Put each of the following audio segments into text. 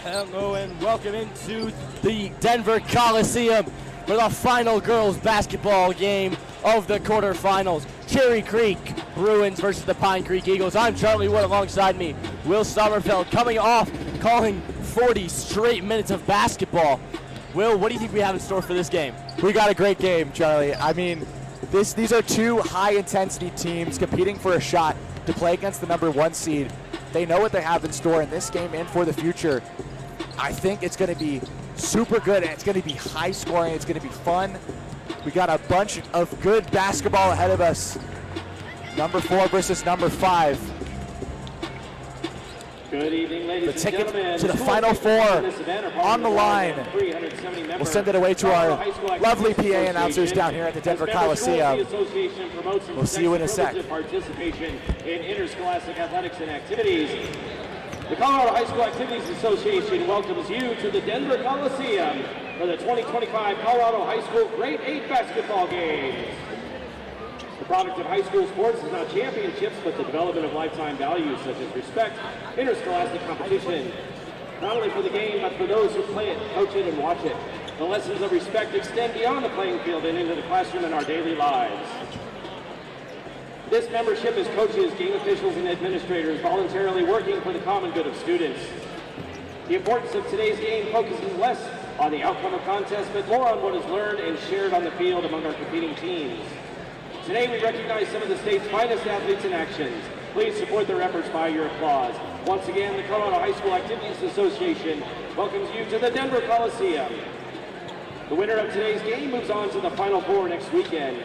Hello and welcome into the Denver Coliseum for the final girls basketball game of the quarterfinals. Cherry Creek Bruins versus the Pine Creek Eagles. I'm Charlie Wood, alongside me, Will Sommerfeld, coming off calling 40 straight minutes of basketball. Will, what do you think we have in store for this game? We got a great game, Charlie. I mean, these are two high-intensity teams competing for a shot to play against the #1 seed. They know what they have in store in this game and for the future. I think it's going to be super good, and it's going to be high scoring. It's going to be fun. We got a bunch of good basketball ahead of us. #4 versus #5. Good evening, ladies the ticket and gentlemen. to the Final Four on the line. We'll send it away to our lovely PA announcers down here at the Denver Coliseum. We'll see you in a sec. Participation in interscholastic athletics and activities. The Colorado High School Activities Association welcomes you to the Denver Coliseum for the 2025 Colorado High School Grade 8 basketball games. The product of high school sports is not championships, but the development of lifetime values such as respect, interscholastic competition, not only for the game, but for those who play it, coach it, and watch it. The lessons of respect extend beyond the playing field and into the classroom and our daily lives. This membership is coaches, game officials, and administrators voluntarily working for the common good of students. The importance of today's game focuses less on the outcome of contests, but more on what is learned and shared on the field among our competing teams. Today we recognize some of the state's finest athletes in action. Please support their efforts by your applause. Once again, the Colorado High School Activities Association welcomes you to the Denver Coliseum. The winner of today's game moves on to the Final Four next weekend.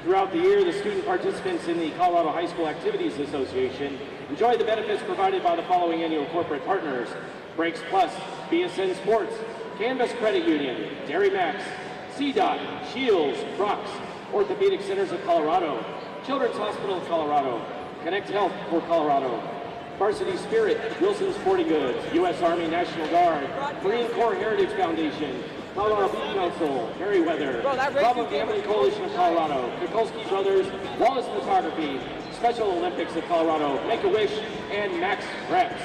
Throughout the year, the student participants in the Colorado High School Activities Association enjoy the benefits provided by the following annual corporate partners: Brakes Plus, BSN Sports, Canvas Credit Union, Dairy Max, CDOT, Shields, Crocs, Orthopedic Centers of Colorado, Children's Hospital of Colorado, Connect Health for Colorado, Varsity Spirit, Wilson Sporting Goods, U.S. Army National Guard, Marine Corps Heritage Foundation, Colorado Beach Council, Merriweather, Problem Gambling Coalition of Colorado, Kukulski Brothers, Wallace Photography, Special Olympics of Colorado, Make-A-Wish, and Max Reps.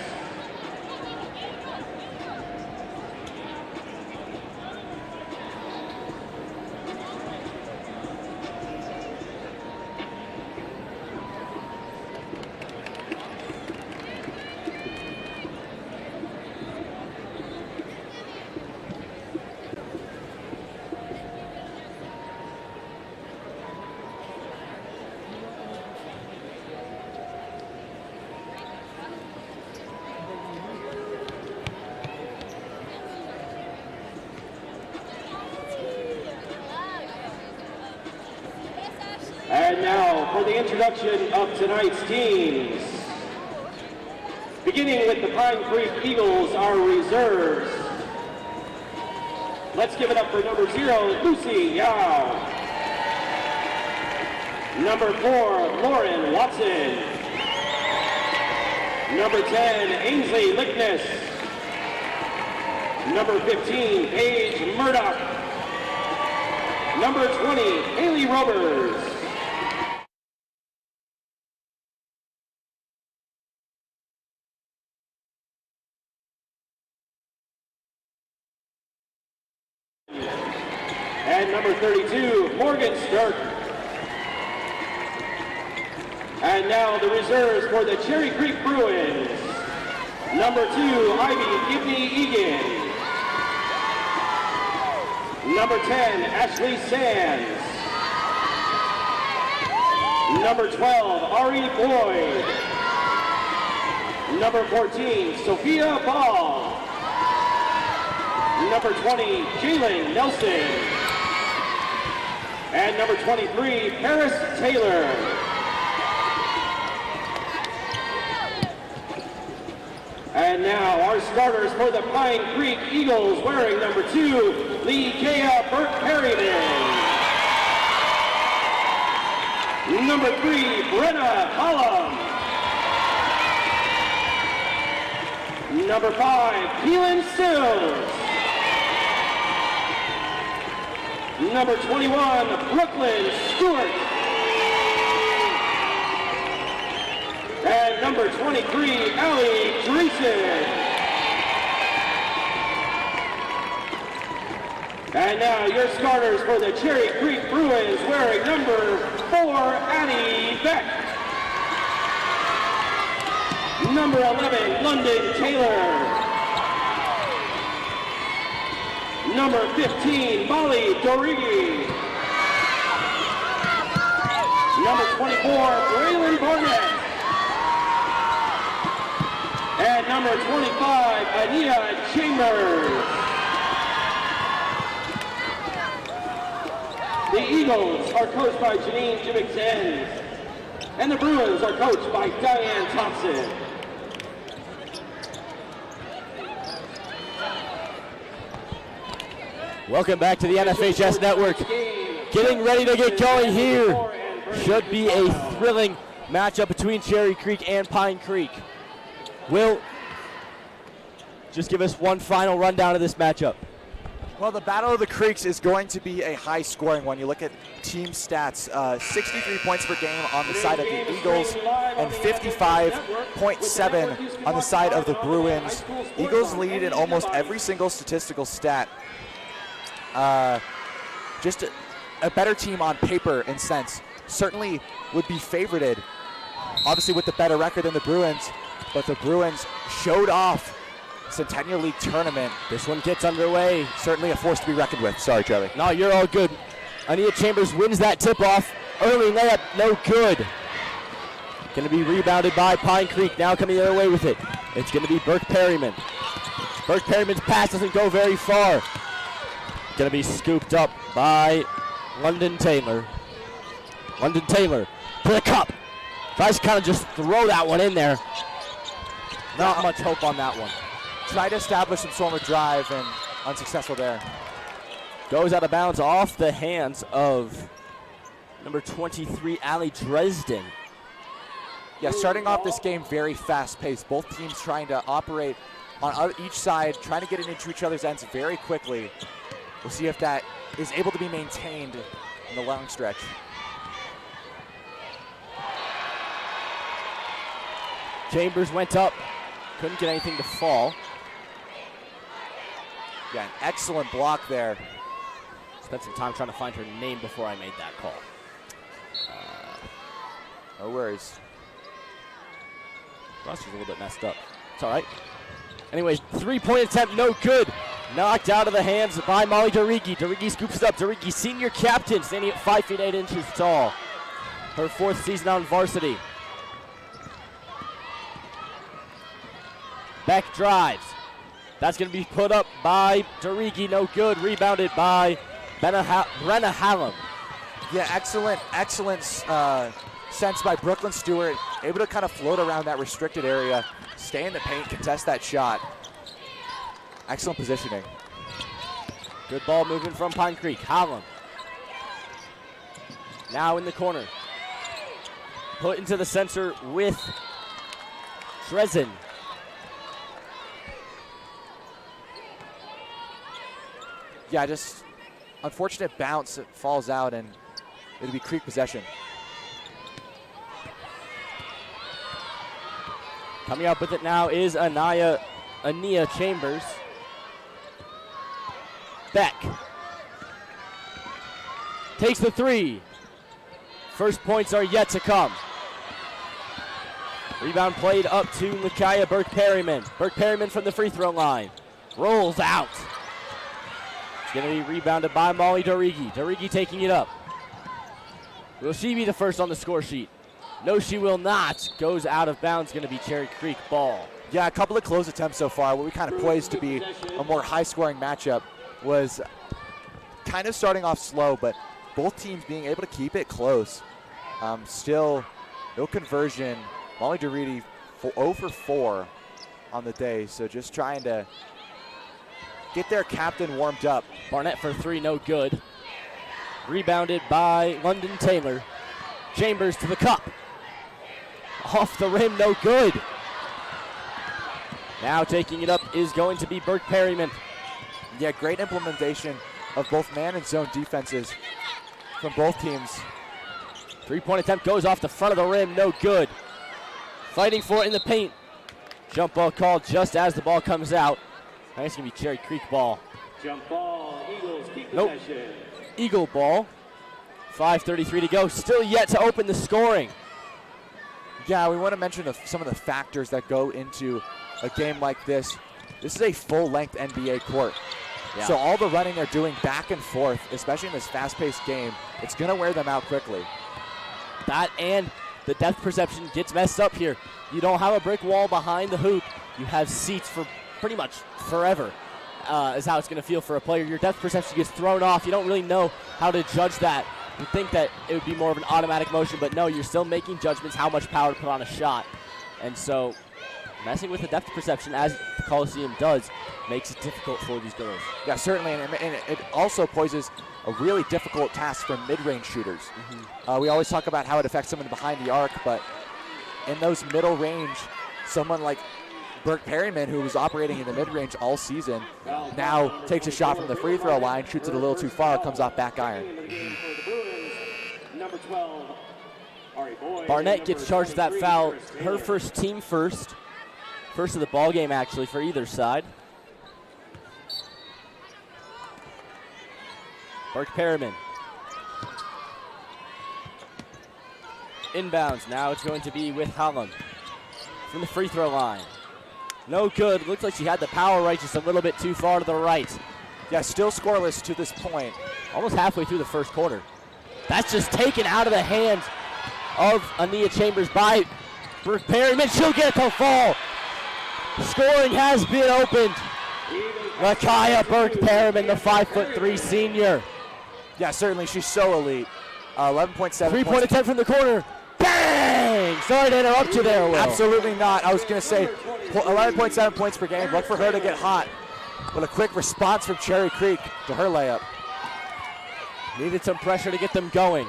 And now for the introduction of tonight's teams. Beginning with the Pine Creek Eagles, our reserves. Let's give it up for #0, Lucy Yao. #4, Lauren Watson. #10, Ainsley Lickness. #15, Paige Murdoch. #20, Haley Roberts. And #32, Morgan Stark. And now the reserves for the Cherry Creek Bruins. #2, Ivy Gibney Egan. #10, Ashley Sands. #12, Ari Boyd. #14, Sophia Ball. #20, Jalen Nelson. And #23, Paris Taylor. And now our starters for the Pine Creek Eagles, wearing #2, Leekea Burke-Perryman. #3, Brenna Hollum. #5, Keelan Stills. #21, Brooklyn Stewart. And #23, Allie Dreesen. And now your starters for the Cherry Creek Bruins, wearing number 4, Addie Beck. Number 11, London Taylor. Number 15, Molly Dorigi. Number 24, Braylon Barnett. And number 25, Anita Chambers. The Eagles are coached by Janine Jimmick-Zenz. And the Bruins are coached by Diane Thompson. Welcome back to the NFHS Network. Getting ready to get going here. Should be a thrilling matchup between Cherry Creek and Pine Creek. Will, just give us one final rundown of this matchup. Well, the Battle of the Creeks is going to be a high-scoring one. You look at team stats, 63 points per game on the side of the Eagles and 55.7 on the side of the Bruins. Eagles lead in almost every single statistical stat. Just a better team on paper in sense. Certainly would be favorited, obviously with the better record than the Bruins, but the Bruins showed off Centennial League tournament. This one gets underway. Certainly a force to be reckoned with. Sorry, Charlie. No, you're all good. Anita Chambers wins that tip-off. Early layup, no good. Going to be rebounded by Pine Creek. Now coming the other way with it. It's going to be Burke Perryman. Burke Perryman's pass doesn't go very far. Going to be scooped up by London Taylor. London Taylor to the cup. Tries to kind of just throw that one in there. Not much hope on that one. Tried to establish some sort of drive and unsuccessful there. Goes out of bounds off the hands of number 23, Allie Dresden. Yeah, starting off this game very fast-paced. Both teams trying to operate on each side, trying to get it into each other's ends very quickly. We'll see if that is able to be maintained in the long stretch. Chambers went up, couldn't get anything to fall. Yeah, an excellent block there. Spent some time trying to find her name before I made that call. No worries. Roster's a little bit messed up. It's all right. Anyways, three-point attempt, no good. Knocked out of the hands by Molly Dorigi. Dorigi scoops it up. Dorigi, senior captain, standing at 5 feet 8 inches tall. Her 4th season on varsity. Beck drives. That's going to be put up by Dorigi, no good. Rebounded by Brenna Hallam. Yeah, excellent sense by Brooklyn Stewart. Able to kind of float around that restricted area, stay in the paint, contest that shot. Excellent positioning. Good ball movement from Pine Creek. Hallam. Now in the corner. Put into the center with Dresden. Yeah, just unfortunate bounce. It falls out, and it'll be Creek possession. Coming up with it now is Ania Chambers. Beck takes the three. First points are yet to come. Rebound played up to Micaiah Burke Perryman. Burke Perryman from the free throw line. Rolls out. It's going to be rebounded by Molly Dorigi. Dorigi taking it up. Will she be the first on the score sheet? No, she will not. Goes out of bounds. Going to be Cherry Creek ball. Yeah, a couple of close attempts so far. What we kind of poised to be a more high-scoring matchup was kind of starting off slow, but both teams being able to keep it close. Still no conversion. Molly Dorigi 0 for 4 on the day, so just trying to get their captain warmed up. Barnett for 3, no good. Rebounded by London Taylor. Chambers to the cup. Off the rim, no good. Now taking it up is going to be Burke Perryman. Yeah, great implementation of both man and zone defenses from both teams. 3-point attempt goes off the front of the rim, no good. Fighting for it in the paint. Jump ball called just as the ball comes out. I think it's going to be Cherry Creek ball. Jump ball, Eagles keep Nope. possession. Eagle ball. 5:33 to go. Still yet to open the scoring. Yeah, we want to mention some of the factors that go into a game like this. This is a full-length NBA court. Yeah. So all the running they're doing back and forth, especially in this fast-paced game, it's going to wear them out quickly. That and the depth perception gets messed up here. You don't have a brick wall behind the hoop. You have seats for pretty much forever, is how it's going to feel for a player. Your depth perception gets thrown off. You don't really know how to judge that. You think that it would be more of an automatic motion, but no, you're still making judgments how much power to put on a shot. And so messing with the depth perception, as the Coliseum does, makes it difficult for these girls. Yeah, certainly, and it also poses a really difficult task for mid-range shooters. We always talk about how it affects someone behind the arc, but in those middle range, someone like Burke Perryman, who was operating in the mid-range all season, now takes a shot from the free throw line, shoots it a little too far, comes off back iron. Number 12, Ari Boyd. Barnett gets charged that foul. Her Taylor. first, team first. First of the ball game, actually, for either side. Burke Perryman. Inbounds. Now it's going to be with Holland from the free throw line. No good. Looks like she had the power right, just a little bit too far to the right. Yeah, still scoreless to this point. Almost halfway through the first quarter. That's just taken out of the hands of Ania Chambers by Burke Perryman. She'll get the fall. Scoring has been opened. Lakaya Burke Perryman, the 5'3" senior. Yeah, certainly, she's so elite. 11.7 Three-point attempt from the corner. Bang! Sorry to interrupt you there, Will. Absolutely not. I was going to say 11.7 points per game. Look for her to get hot. But a quick response from Cherry Creek to her layup. Needed some pressure to get them going.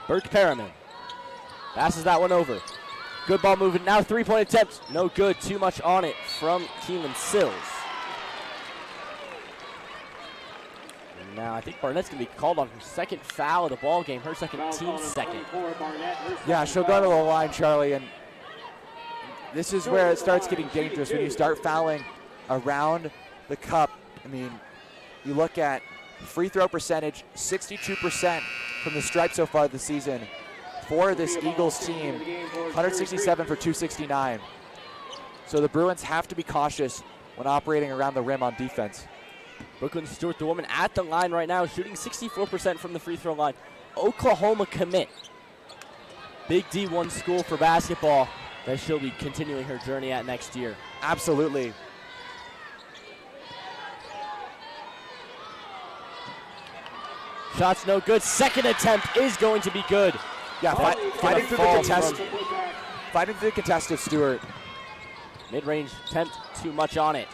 Burke Perryman passes that one over. Good ball movement. Now three-point attempt. No good. Too much on it from Keelan Sills. And now I think Barnett's going to be called on her second foul of the ball game. Her second, team second. Yeah, she'll go to the line, Charlie, and this is where it starts getting dangerous when you start fouling around the cup. I mean, you look at free throw percentage, 62% from the stripe so far this season for this Eagles team, 167 for 269. So the Bruins have to be cautious when operating around the rim on defense. Brooklyn Stewart, the woman at the line right now, shooting 64% from the free throw line. Oklahoma commit. Big D1 school for basketball that she'll be continuing her journey at next year. Absolutely. Shots no good. Second attempt is going to be good. Yeah, fighting through the contested Stewart. Mid-range attempt, too much on it.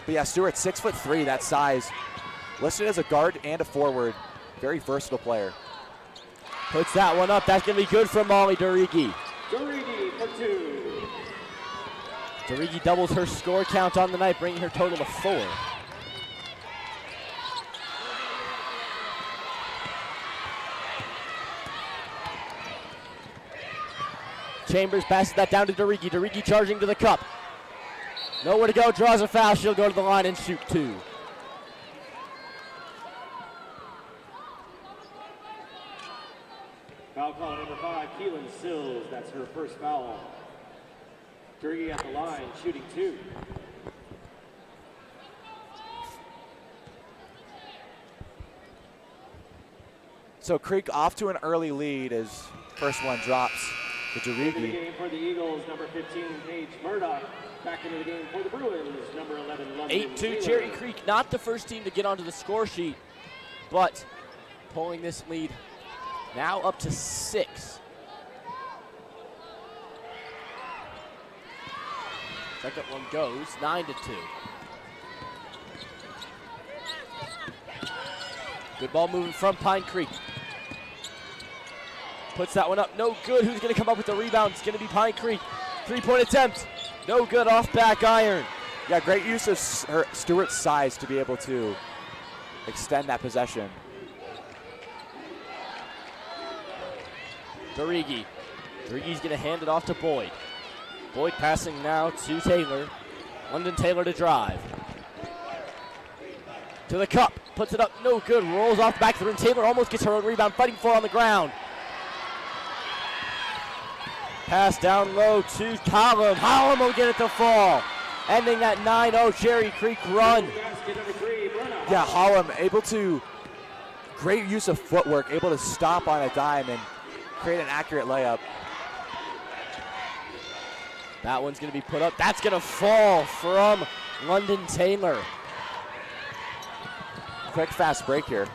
But yeah, Stewart, 6'3", that size. Listed as a guard and a forward. Very versatile player. Puts that one up. That's going to be good from Molly Durigi. Durigi for two. Durigi doubles her score count on the night, bringing her total to 4. Chambers passes that down to Durigi. Durigi charging to the cup. Nowhere to go, draws a foul. She'll go to the line and shoot 2. Foul call number 5, Keelan Sills. That's her first foul. Durigi at the line, shooting 2. So Creek off to an early lead as first one drops to In the Durigi. game for the Eagles, number 15, Paige Murdoch. Back into the game for the Bruins, number 11, London 8-2 Taylor. Cherry Creek, not the first team to get onto the score sheet, but pulling this lead now up to 6. Second one goes 9-2. Good ball moving from Pine Creek. Puts that one up, no good. Who's gonna come up with the rebound? It's gonna be Pine Creek. Three-point attempt, no good, off back iron. Yeah, great use of Stewart's size to be able to extend that possession. Durigi's gonna hand it off to Boyd. Boyd passing now to Taylor. London Taylor to drive. To the cup, puts it up, no good, rolls off the back of the rim. Taylor almost gets her own rebound, fighting for it on the ground. Pass down low to Hallam. Hallam will get it to fall. Ending that 9-0 Cherry Creek run. Yeah, Hallam able to, great use of footwork, able to stop on a dime and create an accurate layup. That one's going to be put up. That's going to fall from London Taylor. Quick, fast break here.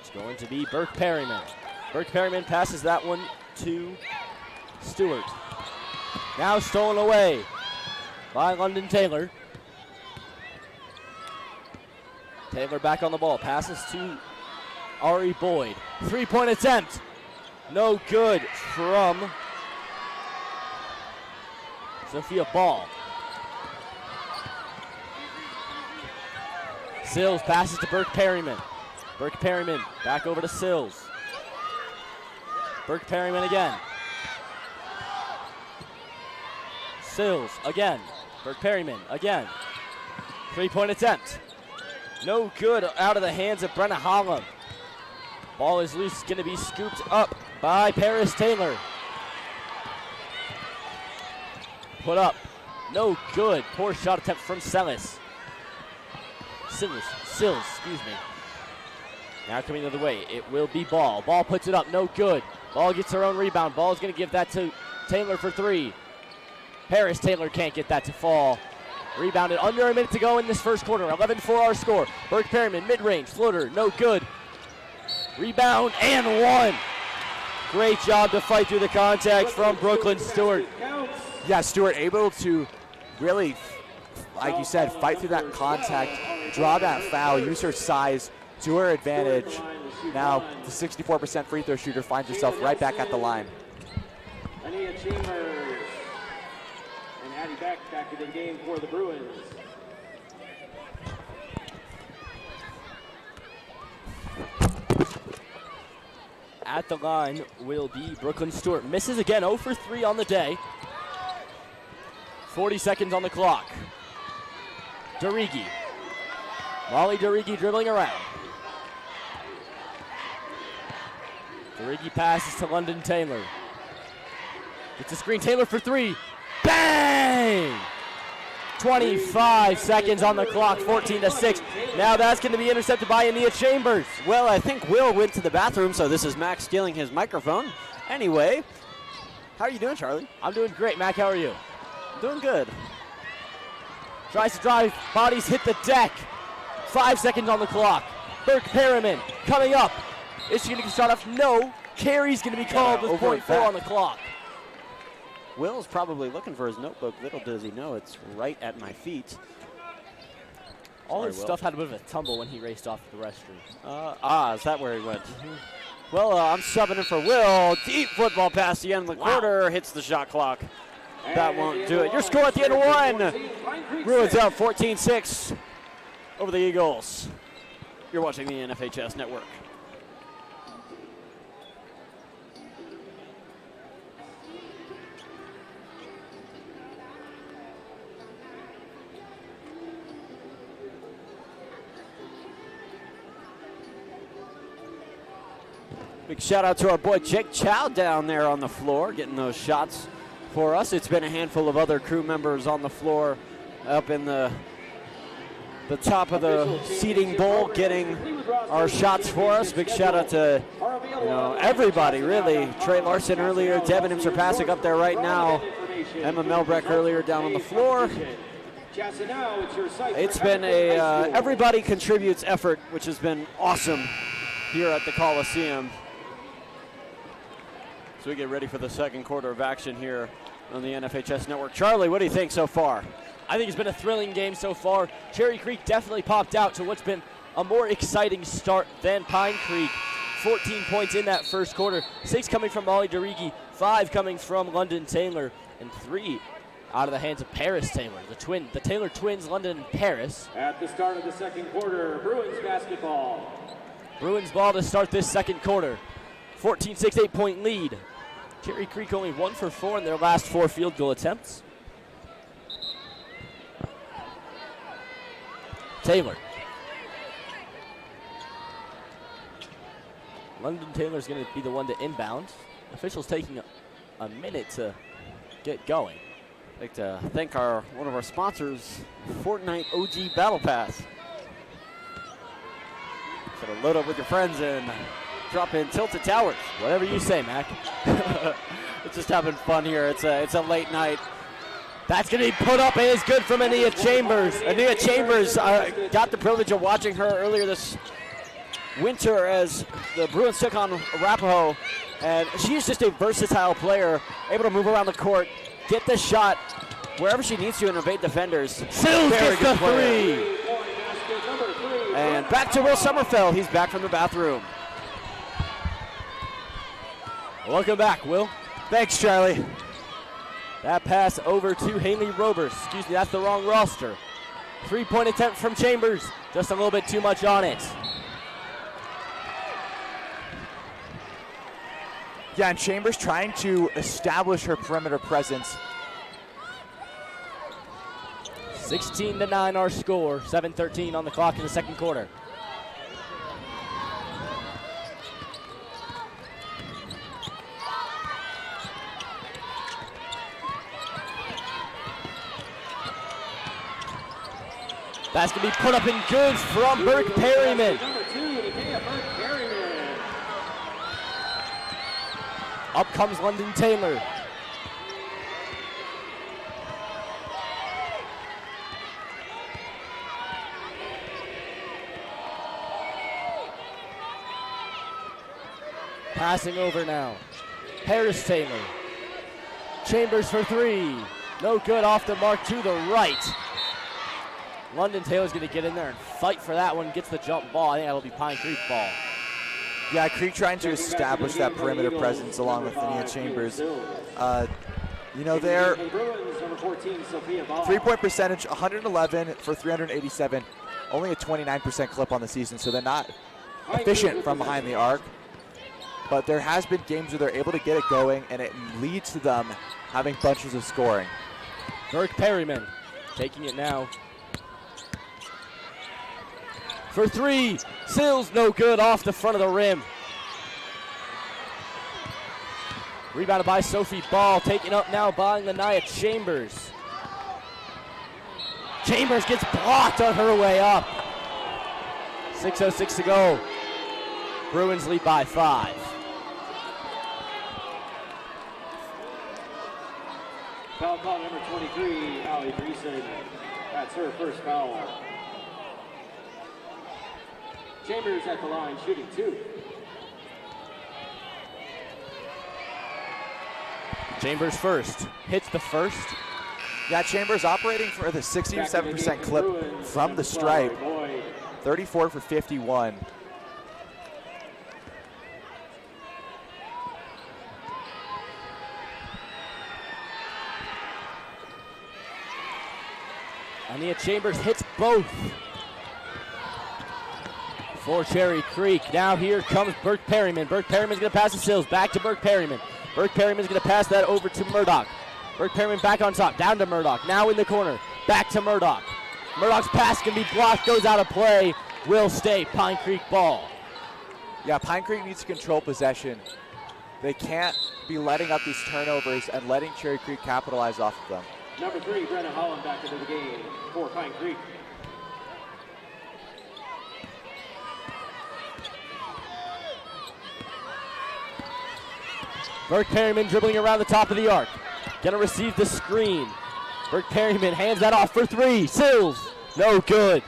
It's going to be Burke Perryman. Burke Perryman passes that one to Stewart. Now stolen away by London Taylor. Taylor back on the ball. Passes to Ari Boyd. Three-point attempt. No good from Sophia Ball. Sills passes to Burke Perryman. Burke Perryman back over to Sills. Burke Perryman again. Sills again. Burke Perryman again. Three-point attempt. No good, out of the hands of Brenna Hallam. Ball is loose, going to be scooped up by Paris Taylor. Put up. No good. Poor shot attempt from Sills, excuse me. Now coming the other way, it will be Ball. Ball puts it up, no good. Ball gets her own rebound. Ball is going to give that to Taylor for three. Paris Taylor can't get that to fall. Rebounded under a minute to go in this first quarter. 11-4 our score. Burke Perryman, mid-range, floater, no good. Rebound and one. Great job to fight through the contact from Brooklyn Stewart. Yeah, Stewart able to really, like you said, fight through that contact, draw that foul, use her size to her advantage. Now the 64% free throw shooter finds herself right back at the line. Ania Chambers and Addie Beck back in the game for the Bruins. At the line will be Brooklyn Stewart. Misses again, 0 for 3 on the day. 40 seconds on the clock. Derigi. Molly Derigi dribbling around. Derigi passes to London Taylor. It's a screen, Taylor for three. Bang! 25 seconds on the clock, 14-6. Now that's going to be intercepted by Ania Chambers. Well, I think Will went to the bathroom, so this is Max stealing his microphone. Anyway, how are you doing, Charlie? I'm doing great. Mac, how are you? Doing good. Tries to drive, bodies hit the deck. 5 seconds on the clock. Burke Perryman coming up. Is she going to get shot off? No. Carry's going to be called with 0.4 on the clock. Will's probably looking for his notebook. Little does he know it's right at my feet. All his stuff had a bit of a tumble when he raced off to the restroom. Is that where he went? Well, I'm subbing in for Will. Deep football pass the end of the quarter. Hits the shot clock. That won't do it. Your score at the end of one. Bruins out 14-6 over the Eagles. You're watching the NFHS Network. Big shout out to our boy Jake Chow down there on the floor, getting those shots for us. It's been a handful of other crew members on the floor up in the top of the seating bowl getting our shots for us. Big shout out to everybody, really. Trey Larson earlier, Devin Imserpasic up there right now, Emma Melbreck earlier down on the floor. It's been a everybody contributes effort, which has been awesome here at the Coliseum. So we get ready for the second quarter of action here on the NFHS Network. Charlie, what do you think so far? I think it's been a thrilling game so far. Cherry Creek definitely popped out to what's been a more exciting start than Pine Creek. 14 points in that first quarter. 6 coming from Molly Derigi, 5 coming from London Taylor, and 3 out of the hands of Paris Taylor. The Taylor twins, London and Paris. At the start of the second quarter, Bruins basketball. Bruins ball to start this second quarter. 14-6, 8-point lead. Cherry Creek only 1 for 4 in their last 4 field goal attempts. Taylor. London Taylor's going to be the one to inbound. Officials taking a minute to get going. I'd like to thank one of our sponsors, Fortnite OG Battle Pass. So to load up with your friends and drop in Tilted Towers. Whatever you say, Mac. It's just having fun here. It's a late night. That's going to be put up and is good from Ania Chambers. Ania Chambers got the privilege of watching her earlier this winter as the Bruins took on Arapahoe. And she's just a versatile player, able to move around the court, get the shot wherever she needs to and evade defenders. Sills gets the 3. And back to Will Sommerfeld. He's back from the bathroom. Welcome back, Will. Thanks, Charlie. That pass over to Haley Robers. Excuse me, that's the wrong roster. 3-point attempt from Chambers. Just a little bit too much on it. Yeah, and Chambers trying to establish her perimeter presence. 16-9 our score. 7:13 on the clock in the second quarter. That's going to be put up and good from Burke Perryman. Up comes London Taylor. Passing over now. Harris Taylor. Chambers for 3. No good, off the mark to the right. London Taylor's going to get in there and fight for that one. Gets the jump ball. I think that'll be Pine Creek ball. Yeah, Creek trying to establish that perimeter presence along with Ania Chambers. You know, their 3-point percentage, 111 for 387, only a 29% clip on the season, so they're not efficient from behind the arc. But there has been games where they're able to get it going, and it leads to them having bunches of scoring. Burke Perryman taking it now. For 3, Sills no good, off the front of the rim. Rebounded by Sophie Ball, taken up now by Lania Chambers. Chambers gets blocked on her way up. 6:06 to go. Bruins lead by 5. Foul call number 23, Allie Greason. That's her first foul. Chambers at the line, shooting 2. Chambers first, hits the first. Yeah, Chambers operating for the 67% clip from the stripe. 34 for 51. Ania Chambers hits both. For Cherry Creek. Now here comes Burke Perryman. Burke Perryman's going to pass to Sills. Back to Burke Perryman. Burke Perryman's going to pass that over to Murdoch. Burke Perryman back on top. Down to Murdoch. Now in the corner. Back to Murdoch. Murdoch's pass can be blocked. Goes out of play. Will stay. Pine Creek ball. Yeah, Pine Creek needs to control possession. They can't be letting up these turnovers and letting Cherry Creek capitalize off of them. Number 3, Brenna Holland back into the game for Pine Creek. Burke Perryman dribbling around the top of the arc. Gonna receive the screen. Burke Perryman hands that off for 3. Sills, no good.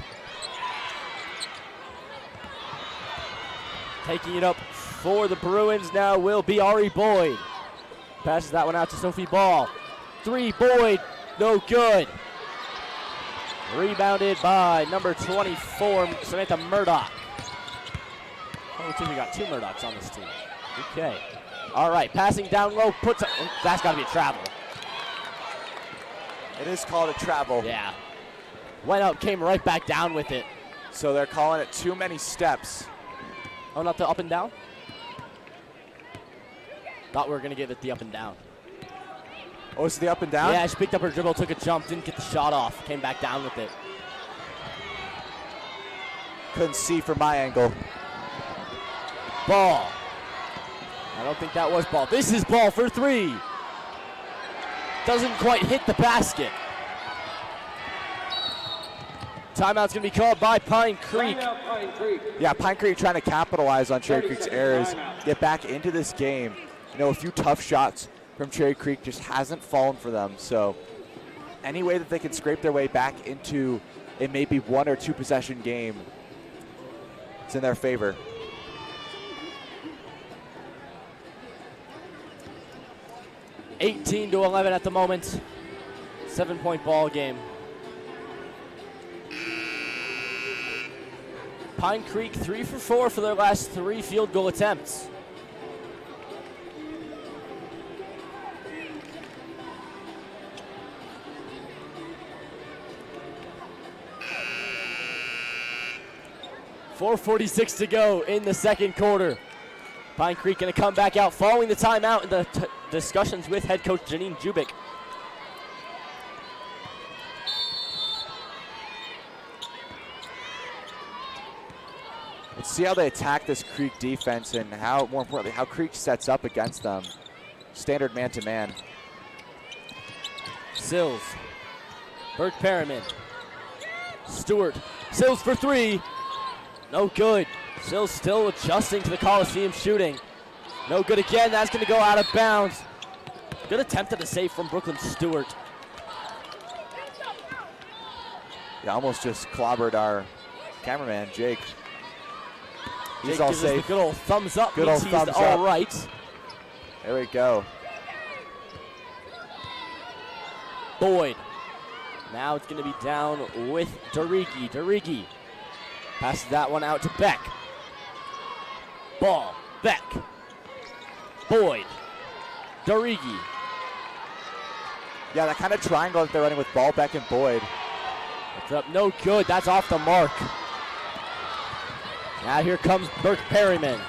Taking it up for the Bruins now will be Ari Boyd. Passes that one out to Sophie Ball. 3, Boyd, no good. Rebounded by number 24, Samantha Murdoch. Oh, we got 2 Murdochs on this team. Okay. All right, passing down low, puts up, that's got to be a travel. It is called a travel. Yeah. Went up, came right back down with it. So they're calling it too many steps. Oh, not the up and down? Thought we were going to give it the up and down. Oh, it's the up and down? Yeah, she picked up her dribble, took a jump, didn't get the shot off, came back down with it. Couldn't see from my angle. Ball. I don't think that was ball. This is ball for 3. Doesn't quite hit the basket. Timeout's going to be called by Pine Creek. Timeout, Pine Creek. Yeah, Pine Creek trying to capitalize on Cherry Creek's 30-second errors, timeout. get back into this game. You know, a few tough shots from Cherry Creek just hasn't fallen for them. So any way that they can scrape their way back into a maybe 1 or 2 possession game, it's in their favor. (18-11) at the moment. 7-point ball game. Pine Creek 3 for 4 for their last 3 field goal attempts. .446 to go in the second quarter. Pine Creek going to come back out following the timeout and the discussions with head coach Janine Jubick. Let's see how they attack this Creek defense and how, more importantly, how Creek sets up against them. Standard man-to-man. Sills. Burke Perriman. Stewart. Sills for 3. No good. Sills still adjusting to the Coliseum shooting. No good again. That's going to go out of bounds. Good attempt at the save from Brooklyn Stewart. Yeah, almost just clobbered our cameraman, Jake. He's Jake all gives us safe. the good old thumbs up. Good Means old he's thumbs all up. right. There we go. Boyd. Now it's going to be down with Darigi. Darigi passes that one out to Beck. Ball. Beck. Boyd. Darigi. Yeah, that kind of triangle that they're running with Ball, Beck, and Boyd. It's up. No good. That's off the mark. Now here comes Burke Perryman.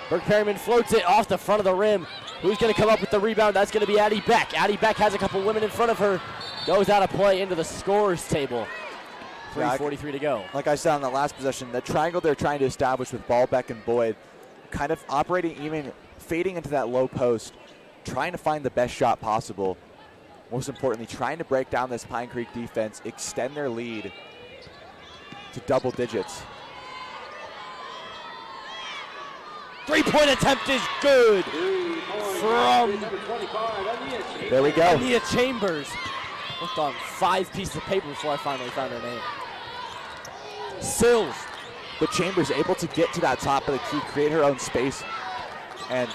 Burke Perryman floats it off the front of the rim. Who's going to come up with the rebound? That's going to be Addie Beck. Addie Beck has a couple women in front of her. Goes out of play into the scorer's table. 3:43 to go. Like I said on the last possession, the triangle they're trying to establish with Ball, Beck, and Boyd, kind of operating even, fading into that low post, trying to find the best shot possible. Most importantly, trying to break down this Pine Creek defense, extend their lead to double digits. 3-point attempt is good from There we go. Ania Chambers. Looked on 5 pieces of paper before I finally found her name. Sills. But Chambers able to get to that top of the key, create her own space, and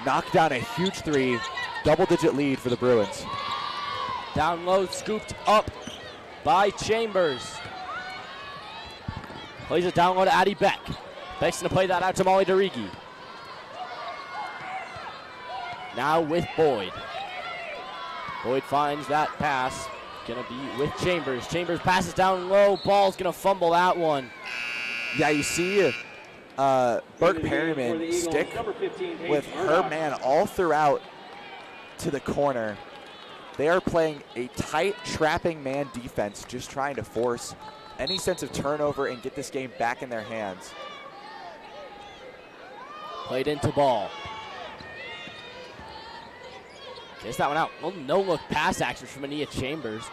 knock down a huge 3, double-digit lead for the Bruins. Down low, scooped up by Chambers. Plays it down low to Addie Beck. Beck's going to play that out to Molly Darigi. Now with Boyd. Boyd finds that pass. Going to be with Chambers. Chambers passes down low. Ball's going to fumble that one. Yeah, you see Burke Perryman stick with her man all throughout to the corner. They are playing a tight, trapping man defense, just trying to force any sense of turnover and get this game back in their hands. Played into Ball. Gets that one out. Little no-look pass action from Ania Chambers.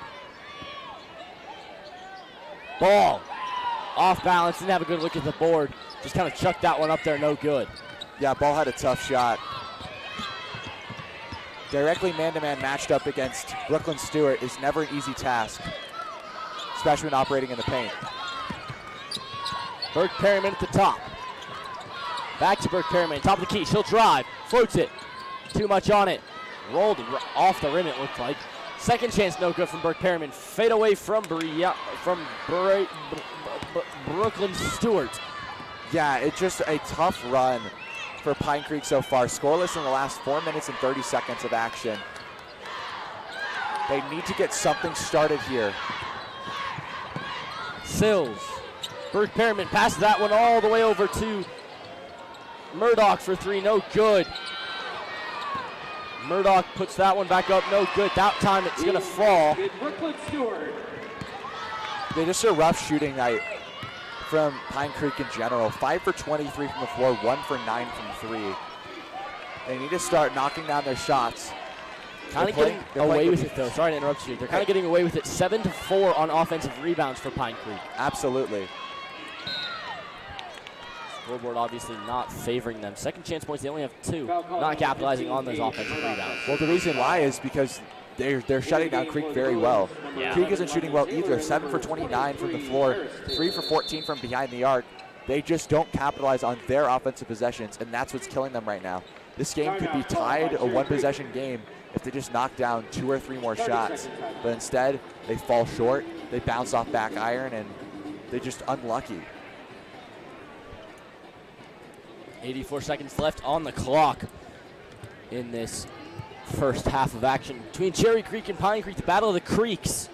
Ball. Off balance, didn't have a good look at the board. Just kind of chucked that one up there, no good. Yeah, Ball had a tough shot. Directly man-to-man matched up against Brooklyn Stewart is never an easy task, especially when operating in the paint. Burke Perryman at the top. Back to Burke Perryman, top of the key. She'll drive, floats it. Too much on it. Rolled off the rim, it looked like. Second chance, no good from Burke Perryman. Fade away from Brooklyn Stewart. Yeah, it's just a tough run for Pine Creek so far. Scoreless in the last 4 minutes and 30 seconds of action. They need to get something started here. Sills. Burke Perryman passes that one all the way over to Murdoch for three, no good. Murdoch puts that one back up, no good. That time it's gonna fall. Brooklyn Stewart. They just a rough shooting night from Pine Creek in general. 5 for 23 from the floor, 1 for 9 from three. They need to start knocking down their shots. Kind of getting away with it though. Sorry to interrupt you. They're kind of getting away with it. 7 to 4 on offensive rebounds for Pine Creek. Absolutely. Scoreboard obviously not favoring them. Second chance points, they only have 2. Not capitalizing on those offensive rebounds. Well, the reason why is because they're shutting down Creek very well. Yeah. Creek isn't shooting well either. 7 for 29 from the floor, 3 for 14 from behind the arc. They just don't capitalize on their offensive possessions, and that's what's killing them right now. This game could be tied a one-possession game if they just knock down 2 or 3 more shots. But instead, they fall short, they bounce off back iron, and they're just unlucky. 84 seconds left on the clock in this first half of action between Cherry Creek and Pine Creek, the Battle of the Creeks.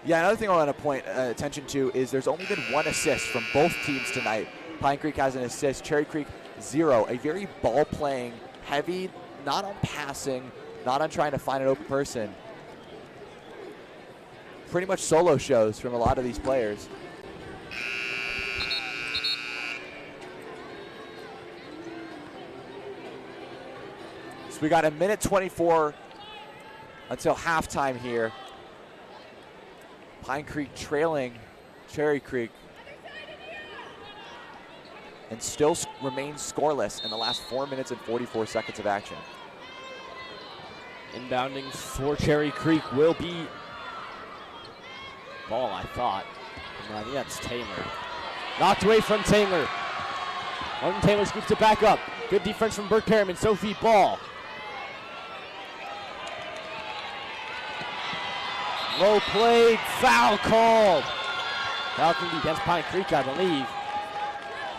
Yeah, another thing I want to point attention to is there's only been 1 assist from both teams tonight. Pine Creek has an assist, Cherry Creek 0. A very ball-playing, heavy, not on passing, not on trying to find an open person. Pretty much solo shows from a lot of these players. So we got a minute 24 until halftime here. Pine Creek trailing Cherry Creek and still remains scoreless in the last 4 minutes and 44 seconds of action. Inbounding for Cherry Creek will be ball, I thought. And I think that's Taylor. Knocked away from Taylor. Martin Taylor scoops it back up. Good defense from Burke Perriman. Sophie Ball. Low played, foul called. Foul can be against Pine Creek, I believe.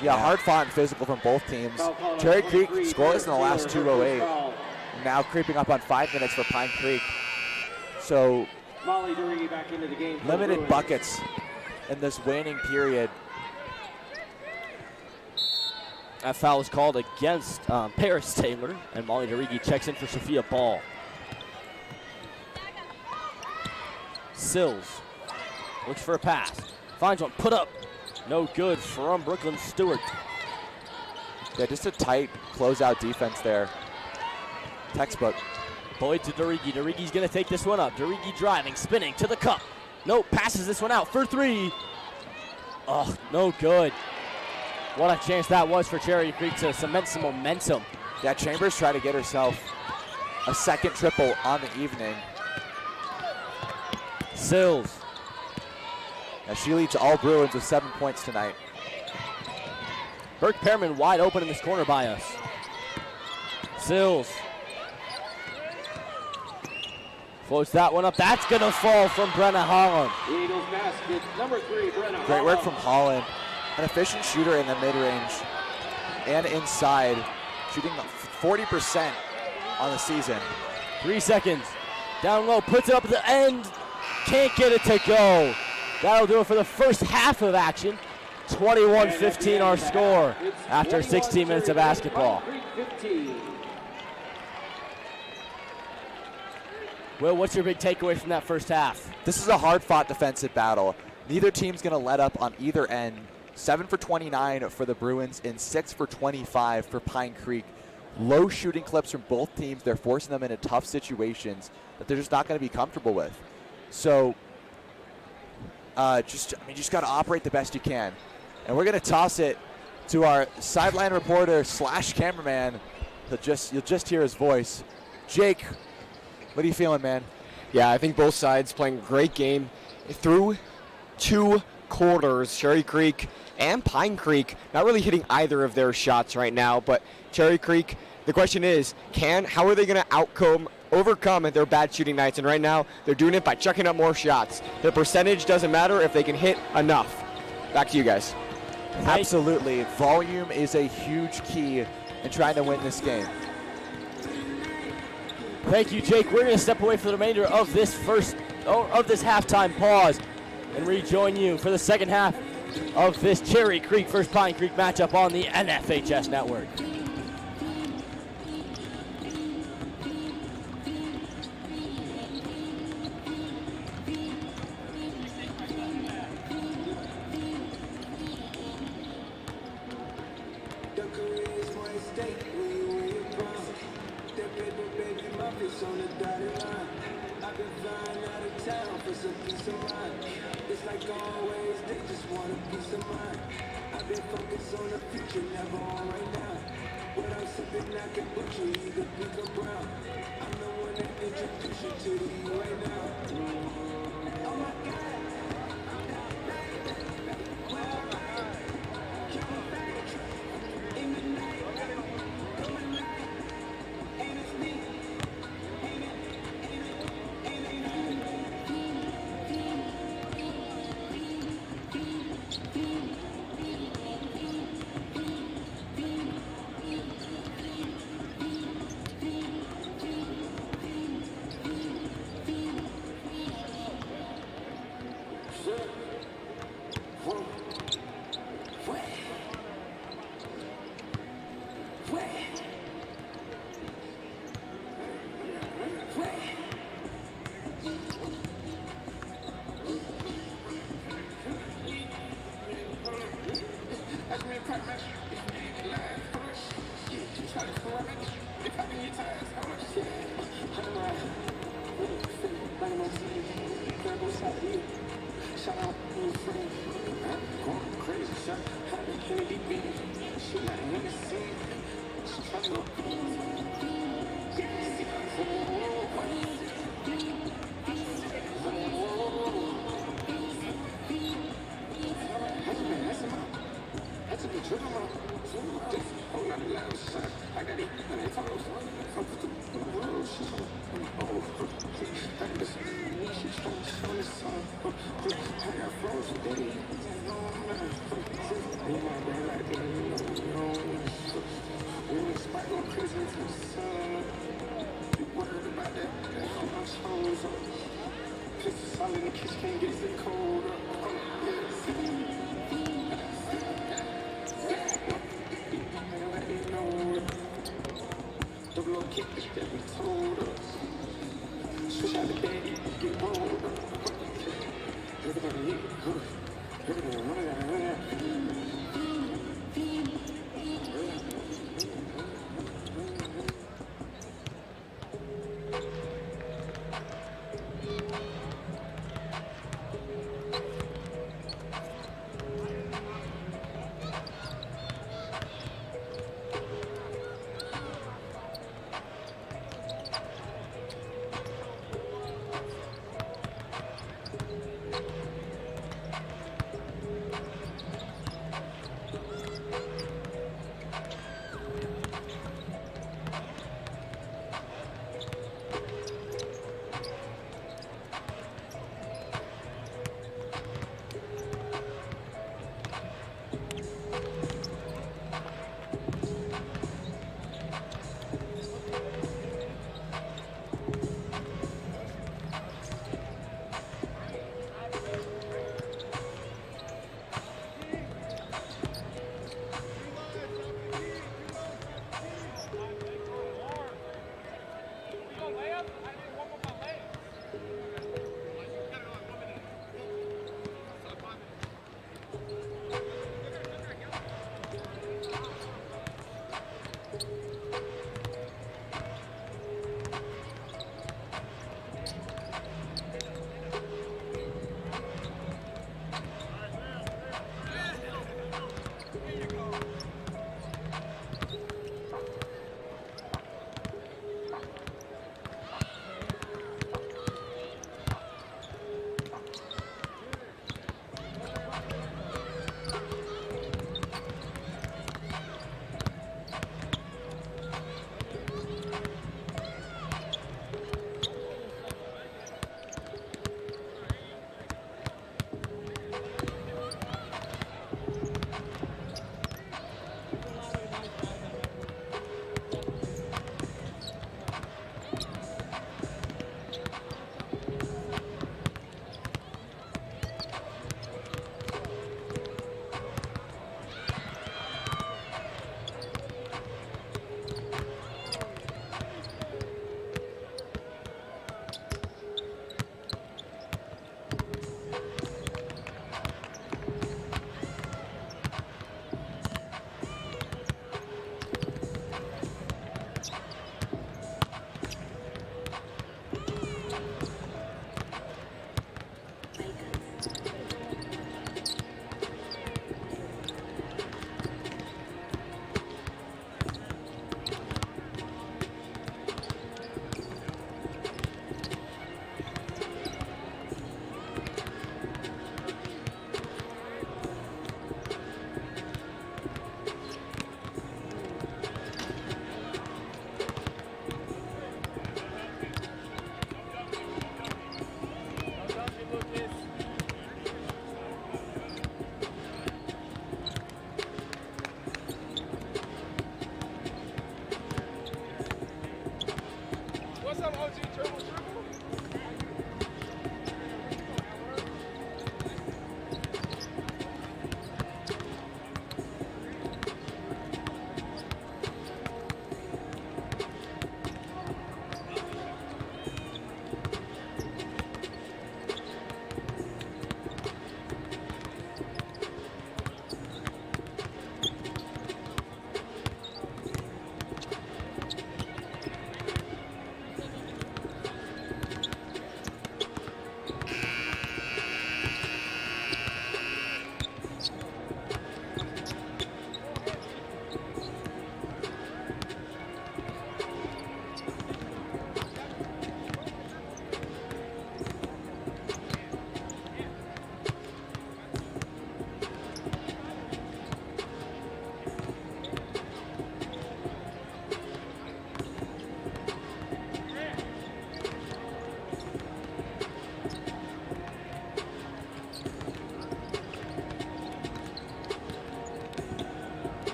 Yeah, hard fought and physical from both teams. Cherry Creek scoreless in the last 2:08. Now creeping up on 5 minutes for Pine Creek. So limited buckets in this waning period. That foul is called against Paris Taylor, and Molly DeRigi checks in for Sophia Ball. Sills looks for a pass, finds one, put up, no good from Brooklyn Stewart. Yeah, just a tight closeout defense there. Textbook. Boyd to DeRigi. DeRigi's gonna take this one up. DeRigi driving, spinning to the cup. Nope, passes this one out for 3. Oh, no good. What a chance that was for Cherry Creek to cement some momentum. Yeah, Chambers tried to get herself a second triple on the evening. Sills. Now she leads all Bruins with 7 points tonight. Burke Perriman wide open in this corner by us. Sills. Floats that one up. That's going to fall from Brenna Holland. Eagles basket, number 3, Brenna. Great work from Holland. An efficient shooter in the mid-range and inside. Shooting 40% on the season. 3 seconds. Down low, puts it up at the end. Can't get it to go. That'll do it for the first half of action. 21-15 our score after 16 minutes of basketball. Will, what's your big takeaway from that first half? This is a hard-fought defensive battle. Neither team's going to let up on either end. 7 for 29 for the Bruins and 6 for 25 for Pine Creek. Low shooting clips from both teams. They're forcing them into tough situations that they're just not going to be comfortable with. So, just got to operate the best you can. And we're going to toss it to our sideline reporter / cameraman. You'll just hear his voice. Jake, what are you feeling, man? Yeah, I think both sides playing a great game. Through 2 quarters, Cherry Creek and Pine Creek not really hitting either of their shots right now, but Cherry Creek, the question is, how are they going to overcome their bad shooting nights? And right now, they're doing it by chucking up more shots. Their percentage doesn't matter if they can hit enough. Back to you guys. Absolutely. Volume is a huge key in trying to win this game. Thank you, Jake. We're going to step away for the remainder of this halftime pause and rejoin you for the second half of this Cherry Creek versus Pine Creek matchup on the NFHS Network.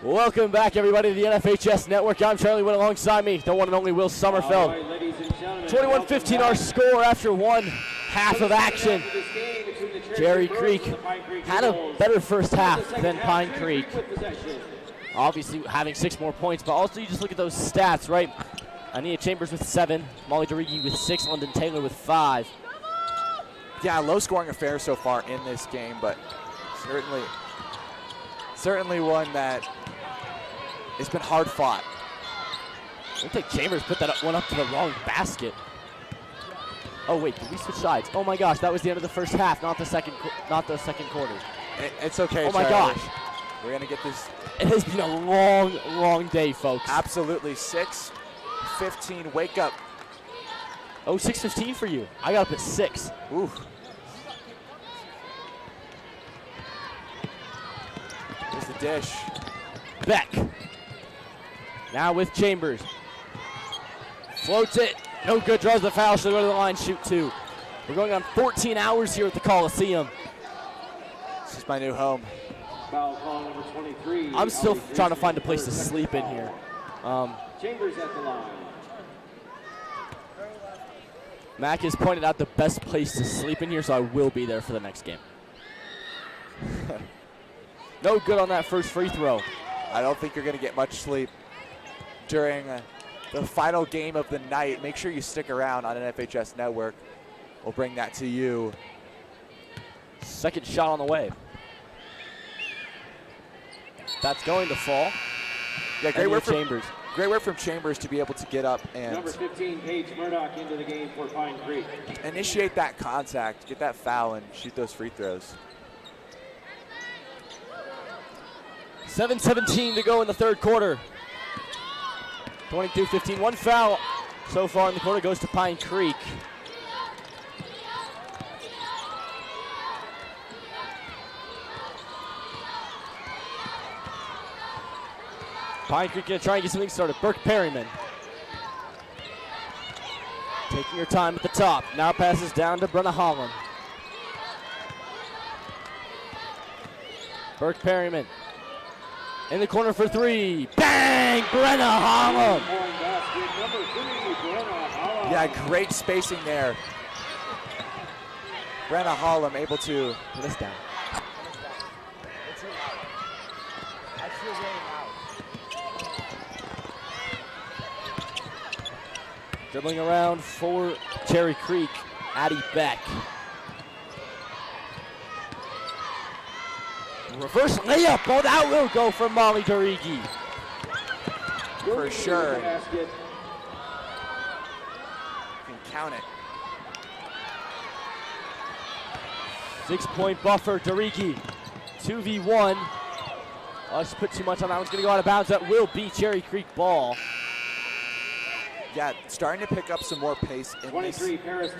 Welcome back, everybody, to the NFHS Network. I'm Charlie Witt, alongside me, the one and only Will Sommerfeld. 21-15 our score after one half of action. Cherry Creek had a better first half than Pine Creek. Obviously having 6 more points, but also you just look at those stats, right? Ania Chambers with 7, Molly DeRiggi with 6, London Taylor with 5. Yeah, low-scoring affair so far in this game, but certainly one that it's been hard fought. I think Chambers put that one up to the wrong basket. Oh wait, did we switch sides? Oh my gosh, that was the end of the first half, not the second quarter. It's okay. Oh my gosh, we're gonna get this. It has been a long, long day, folks. Absolutely. 6:15. Wake up. Oh, 6:15 for you. I got up at 6. Ooh. Here's the dish. Beck. Now with Chambers. Floats it. No good. Draws the foul. She'll go to the line. Shoot 2. We're going on 14 hours here at the Coliseum. This is my new home. Foul call number 23. I'm still trying to find a place to sleep in here. Chambers at the line. Mac has pointed out the best place to sleep in here, so I will be there for the next game. No good on that first free throw. I don't think you're going to get much sleep during the final game of the night. Make sure you stick around on NFHS Network. We'll bring that to you. Second shot on the way. That's going to fall. Yeah, great work from Chambers. Great work from Chambers to be able to get up and number 15, Paige Murdoch, into the game for Pine Creek. Initiate that contact, get that foul, and shoot those free throws. 7:17 to go in the third quarter. 22-15. One foul so far in the quarter goes to Pine Creek. Pine Creek going to try and get something started. Burke Perryman. Taking her time at the top. Now passes down to Brenna Holland. Burke Perryman. In the corner for 3. Bang! Brenna Holland. Yeah, great spacing there. Brenna Holland able to put us down. Dribbling around for Cherry Creek, Addie Beck. Reverse layup, oh, that will go for Molly DeRiggi. For sure. You can count it. 6-point buffer, DeRiggi, 2v1. Oh, she put too much on that one's gonna go out of bounds. That will be Cherry Creek ball. Yeah, starting to pick up some more pace in this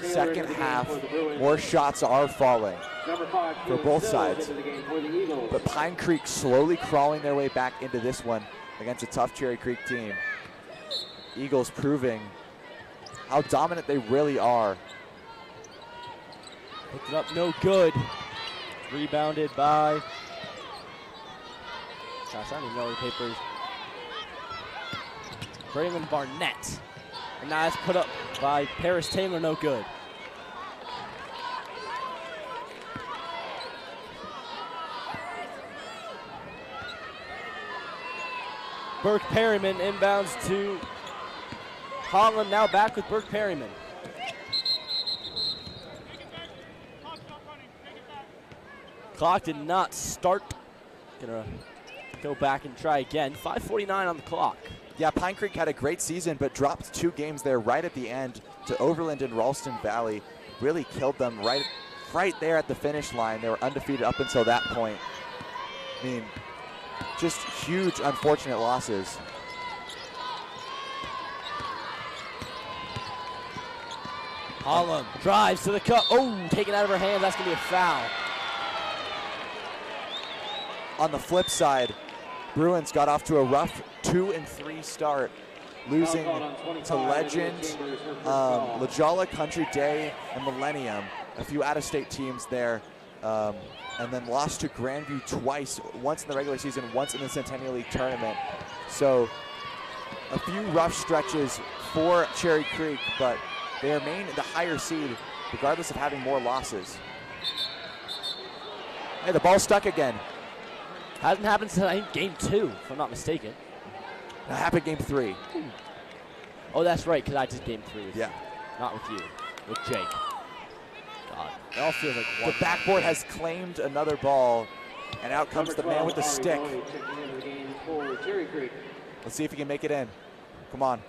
second half. For more shots are falling number 5, for both sides. into the game for the Eagles. But Pine Creek slowly crawling their way back into this one against a tough Cherry Creek team. Eagles proving how dominant they really are. Picked it up, no good. Rebounded by, gosh, I don't even know the papers. Braylon Barnett. And now it's put up by Paris Taylor, no good. Burke Perryman inbounds to Holland, now back with Burke Perryman. Clock did not start. Gonna go back and try again. 5:49 on the clock. Yeah, Pine Creek had a great season, but dropped 2 games there right at the end to Overland and Ralston Valley. Really killed them right there at the finish line. They were undefeated up until that point. I mean, just huge, unfortunate losses. Holland drives to the cup. Oh, taken out of her hand. That's going to be a foul. On the flip side, Bruins got off to a rough 2-3 start, losing to Legend, La Jolla Country Day, and Millennium. A few out-of-state teams there. and then lost to Grandview twice, once in the regular season, once in the Centennial League tournament. So a few rough stretches for Cherry Creek, but they remain the higher seed regardless of having more losses. Hey, the ball's stuck again. Hasn't happened since I think game 2, if I'm not mistaken. That happened game 3. Oh, that's right, because I did game 3 with Yeah. not with you, with Jake. God, it all feels like one. The backboard has claimed another ball, and out comes the man with the stick. Checking into the game for Cherry Creek. Let's see if he can make it in. Come on.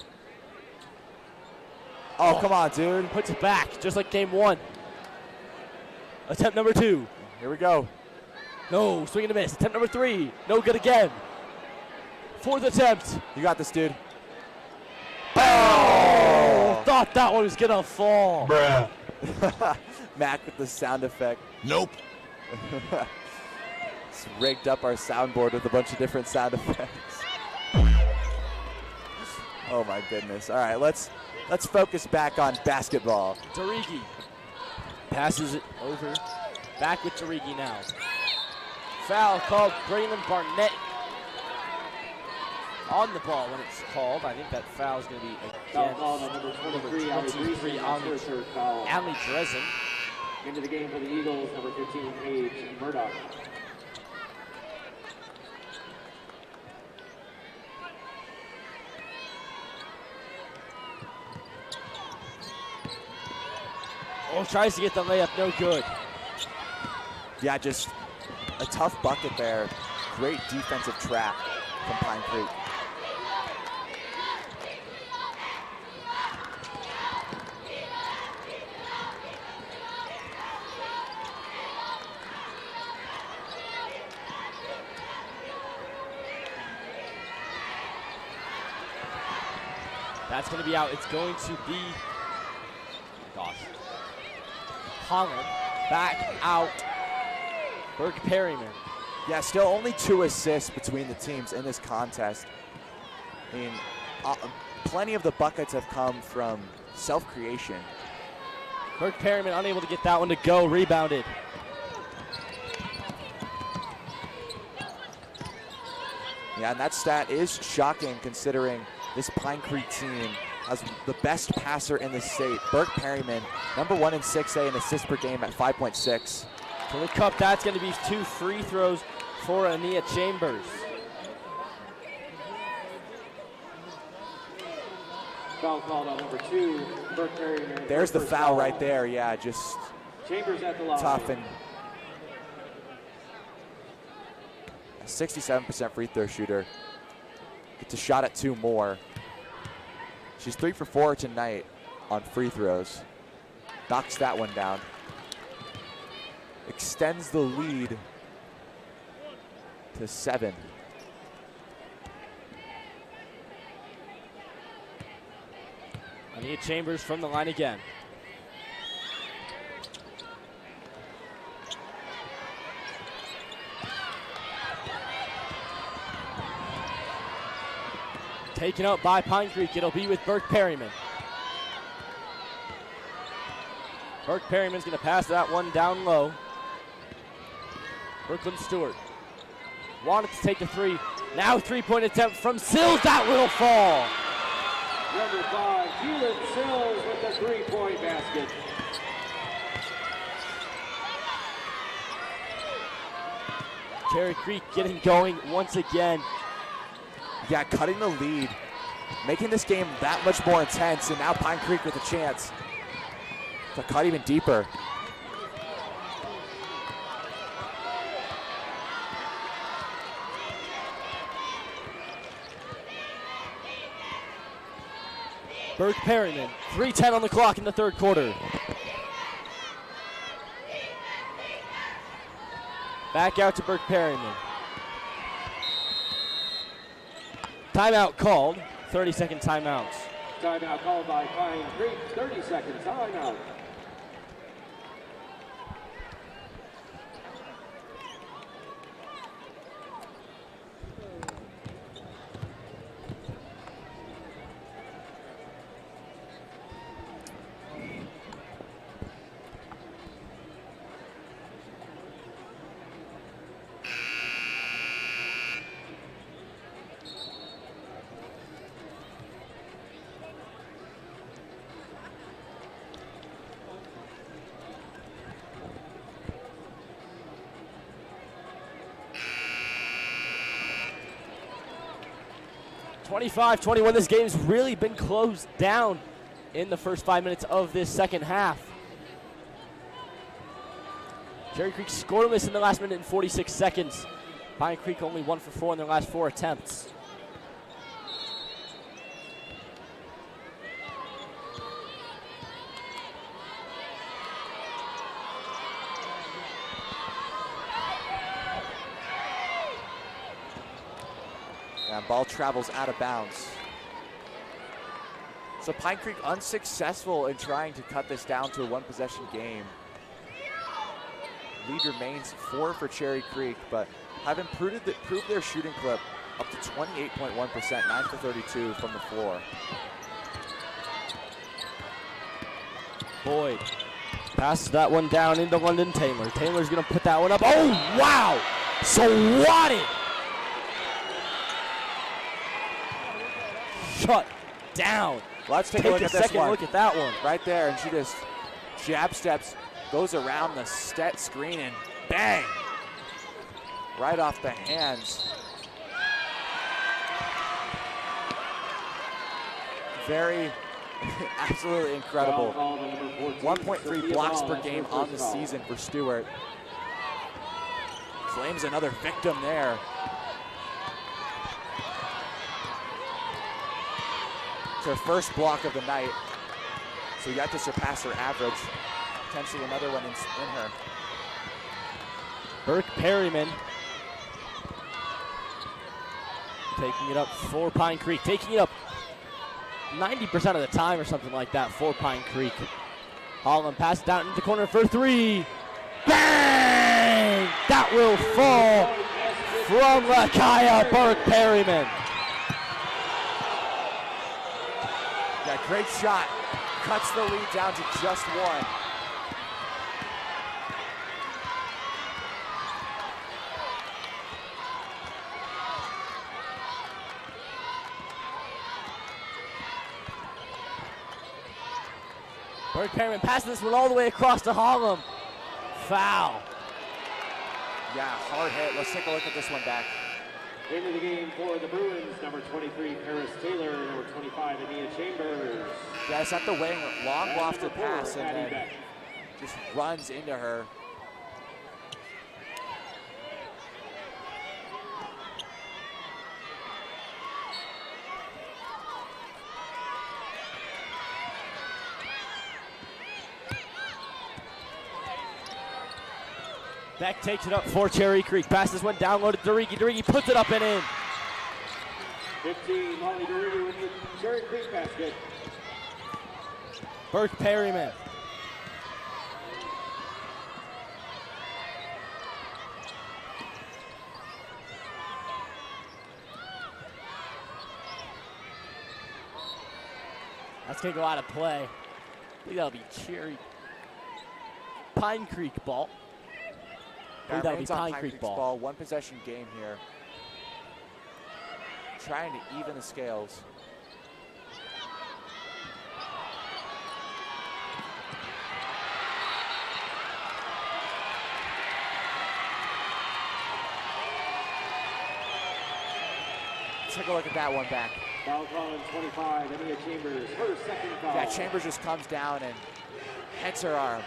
Oh, come on, dude. Puts it back, just like game 1. Attempt number 2. Here we go. No, swing and a miss. Attempt number 3. No good again. 4th attempt. You got this, dude. Oh! Thought that one was gonna fall. Bruh. Mac with the sound effect. Nope. Just rigged up our soundboard with a bunch of different sound effects. Oh my goodness. All right, let's focus back on basketball. Darigi passes it over. Back with Darigi now. Foul called. Braylon Barnett on the ball when it's called. I think that foul is going to be Foul against called on number 23, Allie Dresden. Into the game for the Eagles, number 15, Paige Murdoch. Oh, tries to get the layup, no good. Yeah, just a tough bucket there. Great defensive trap from Pine Creek. That's going to be out. It's going to be, gosh, Holland back out. Burke Perryman. Yeah, still only 2 assists between the teams in this contest. I mean, plenty of the buckets have come from self-creation. Burke Perryman unable to get that one to go. Rebounded. Yeah, and that stat is shocking considering this Pine Creek team has the best passer in the state. Burke Perryman, number 1 in 6A in assists per game at 5.6. To the cup, that's going to be 2 free throws for Ania Chambers. Foul called on number 2, Burke Perryman. There's the foul right there. Yeah, just Chambers at the line. tough, and a 67% free throw shooter. Gets a shot at 2 more. She's 3 for 4 tonight on free throws. Knocks that one down. Extends the lead to 7. Ania Chambers from the line again. Taken out by Pine Creek. It'll be with Burke Perryman. Burke Perryman's going to pass that one down low. Brooklyn Stewart wanted to take the 3. Now 3-point attempt from Sills. That will fall. Number 5, Keelan Sills with the 3-point basket. Cherry Creek getting going once again. Yeah, cutting the lead, making this game that much more intense, and now Pine Creek with a chance to cut even deeper. Burke Perryman, 3:10 on the clock in the 3rd quarter. Back out to Burke Perryman. Timeout called, 30-second timeouts. Timeout called by Pine Creek, 30-second timeout. 25-21. This game's really been closed down in the first 5 minutes of this second half. Cherry Creek scoreless in the last minute and 46 seconds. Pine Creek only 1 for 4 in their last 4 attempts. And ball travels out of bounds. So Pine Creek unsuccessful in trying to cut this down to a one-possession game. Lead remains 4 for Cherry Creek, but have improved their shooting clip up to 28.1%, 9 for 32 from the floor. Boyd passes that one down into London Taylor. Taylor's gonna put that one up. Oh, wow! Swatted! Shut down. Let's take a look at this second one. look at that one. Right there, and she just jab steps, goes around the set screen, and bang! Right off the hands. Very, absolutely incredible. 1.3 blocks per game on the season for Stewart. Claims another victim there. It's her first block of the night, so yet to surpass her average. Potentially another one in her. Burke Perryman taking it up for Pine Creek, taking it up 90% of the time or something like that for Pine Creek. Holland passes down into the corner for 3. Bang! That will fall from Lakaya Burke Perryman. Yeah, great shot. Cuts the lead down to just 1. Burke Perryman passes this one all the way across to Harlem. Foul. Yeah, hard hit. Let's take a look at this one back. Into the game for the Bruins, number 23, Paris Taylor, number 25, Ania Chambers. Yeah, it's at the wing, long lofted pass, and then just runs into her. Beck takes it up for Cherry Creek. Passes one down low to Derigi. Derigi puts it up and in. 15, Molly Derigi with the Cherry Creek basket. Burke Perryman. That's going to go out of play. I think that'll be Pine Creek ball. That'll be Pine Creek ball. One possession game here. Trying to even the scales. Let's take a look at that one back. Foul call on 25, Ania Chambers, her second foul. Yeah, Chambers just comes down and hits her arm.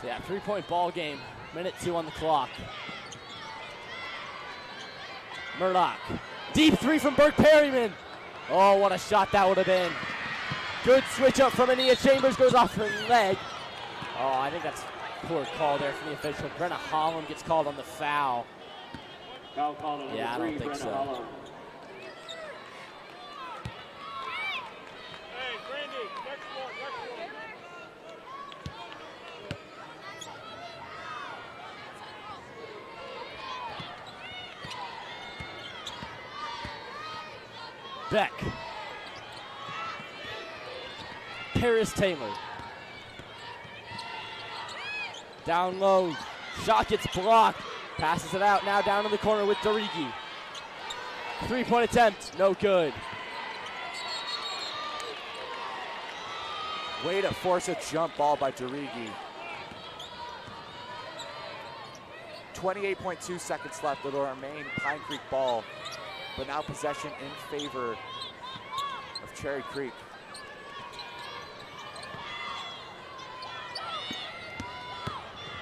So yeah, 3-point ball game. Minute 2 on the clock. Murdoch. Deep 3 from Burke Perryman. Oh, what a shot that would have been. Good switch up from Ania Chambers, goes off her leg. Oh, I think that's a poor call there from the official. Brenna Holland gets called on the foul. Foul call on Yeah, I don't think so. Holland. Beck. Paris Taylor. Down low. Shot gets blocked. Passes it out now down in the corner with Derigi. 3-point attempt. No good. Way to force a jump ball by Derigi. 28.2 seconds left. It'll remain Pine Creek ball, but now possession in favor of Cherry Creek.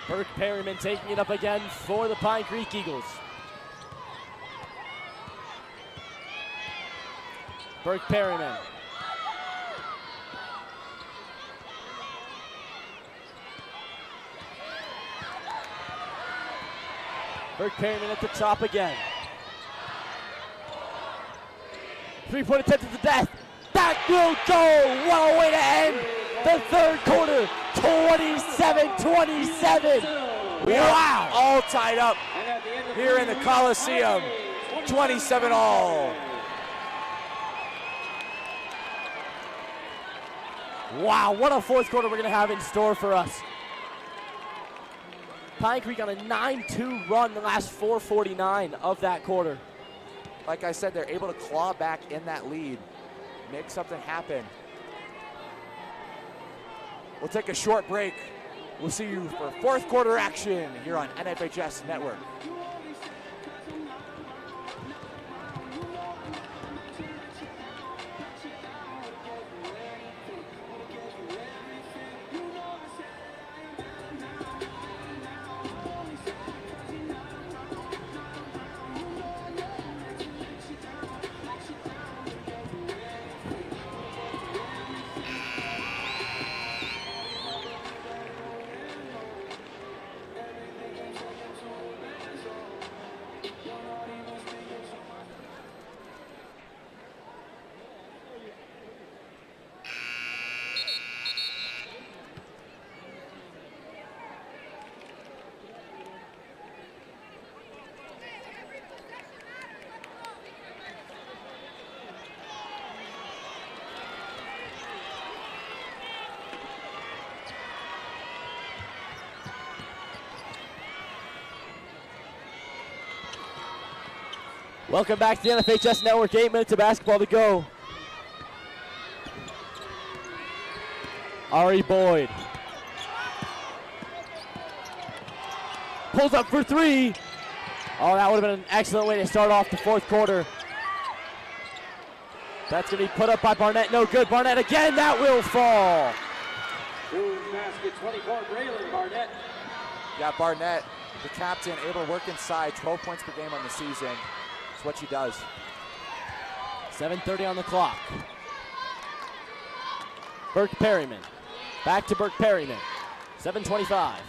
Burke Perryman taking it up again for the Pine Creek Eagles. Burke Perryman. Burke Perryman at the top again. Three-point attempt to the death. That will go. What a way to end the third quarter. 27-27. Wow. All tied up here in the Coliseum. 27 all. Wow, what a fourth quarter we're going to have in store for us. Pine Creek on a 9-2 run the last 4:49 of that quarter. Like I said, they're able to claw back in that lead, make something happen. We'll take a short break. We'll see you for fourth quarter action here on NFHS Network. Welcome back to the NFHS Network. 8 minutes of basketball to go. Ari Boyd pulls up for three. Oh, that would have been an excellent way to start off the fourth quarter. That's going to be put up by Barnett. No good. Barnett again. That will fall. Boom basket 24, Braylon Barnett. Yeah, Barnett, the captain, able to work inside, 12 points per game on the season. That's what she does. 7:30 on the clock. Burke Perryman. Back to Burke Perryman. 7:25.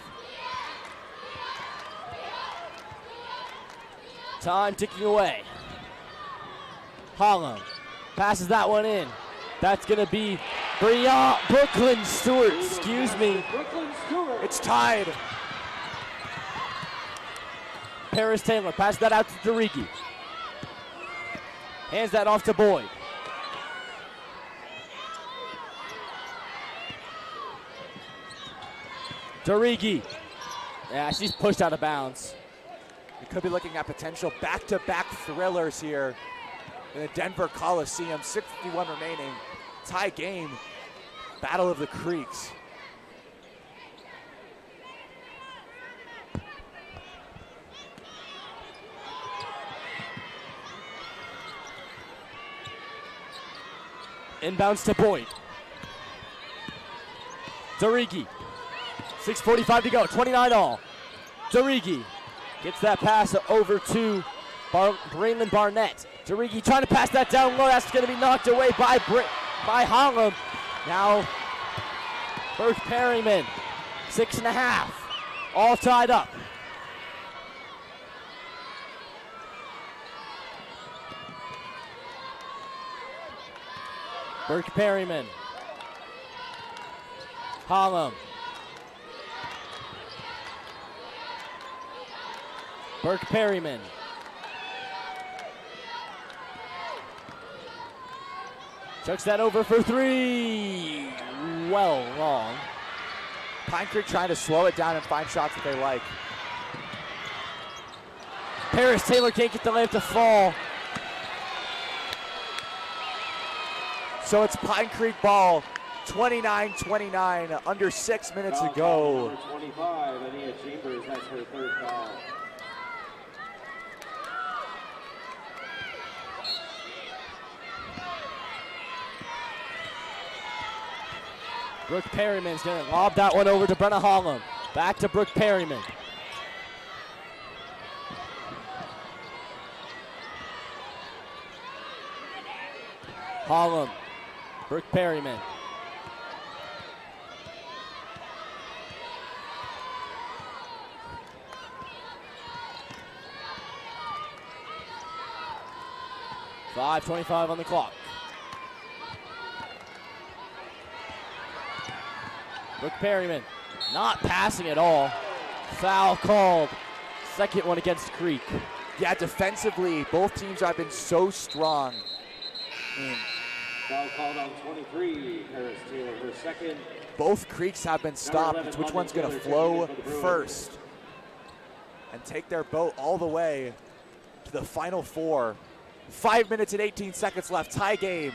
Time ticking away. Hollow passes that one in. That's going to be Brooklyn Stewart, excuse me. Brooklyn Stewart. It's tied. Paris Taylor passes that out to Derigi. Hands that off to Boyd. Derigi. Yeah, she's pushed out of bounds. We could be looking at potential back-to-back thrillers here in the Denver Coliseum. 6:51 remaining. Tie game. Battle of the Creeks. Inbounds to Boyd. Derigi. 6:45 to go, 29 all. Derigi gets that pass over to Braylon Barnett. Derigi trying to pass that down low. That's going to be knocked away by Holland. Now, Burke Perryman, 6.5. All tied up. Burke Perryman. Holland. Burke Perryman. Chucks that over for three. Well, long. Pine Creek trying to slow it down and find shots that they like. Paris Taylor can't get the layup to fall. So it's Pine Creek ball, 29-29, under 6 minutes to go. Number 25, Ania Chambers has her third foul. Brooke Perryman's going to lob that one over to Brenna Hollum. Back to Brooke Perryman. Hollum, Brooke Perryman. .5:25 on the clock. Brooke Perryman not passing at all. Foul called. Second one against Creek. Yeah, defensively, both teams have been so strong. Foul called on 23, Harris Taylor, her second. Both Creeks have been stopped. It's which one's going to flow first and take their boat all the way to the Final Four. 5 minutes and 18 seconds left, tie game.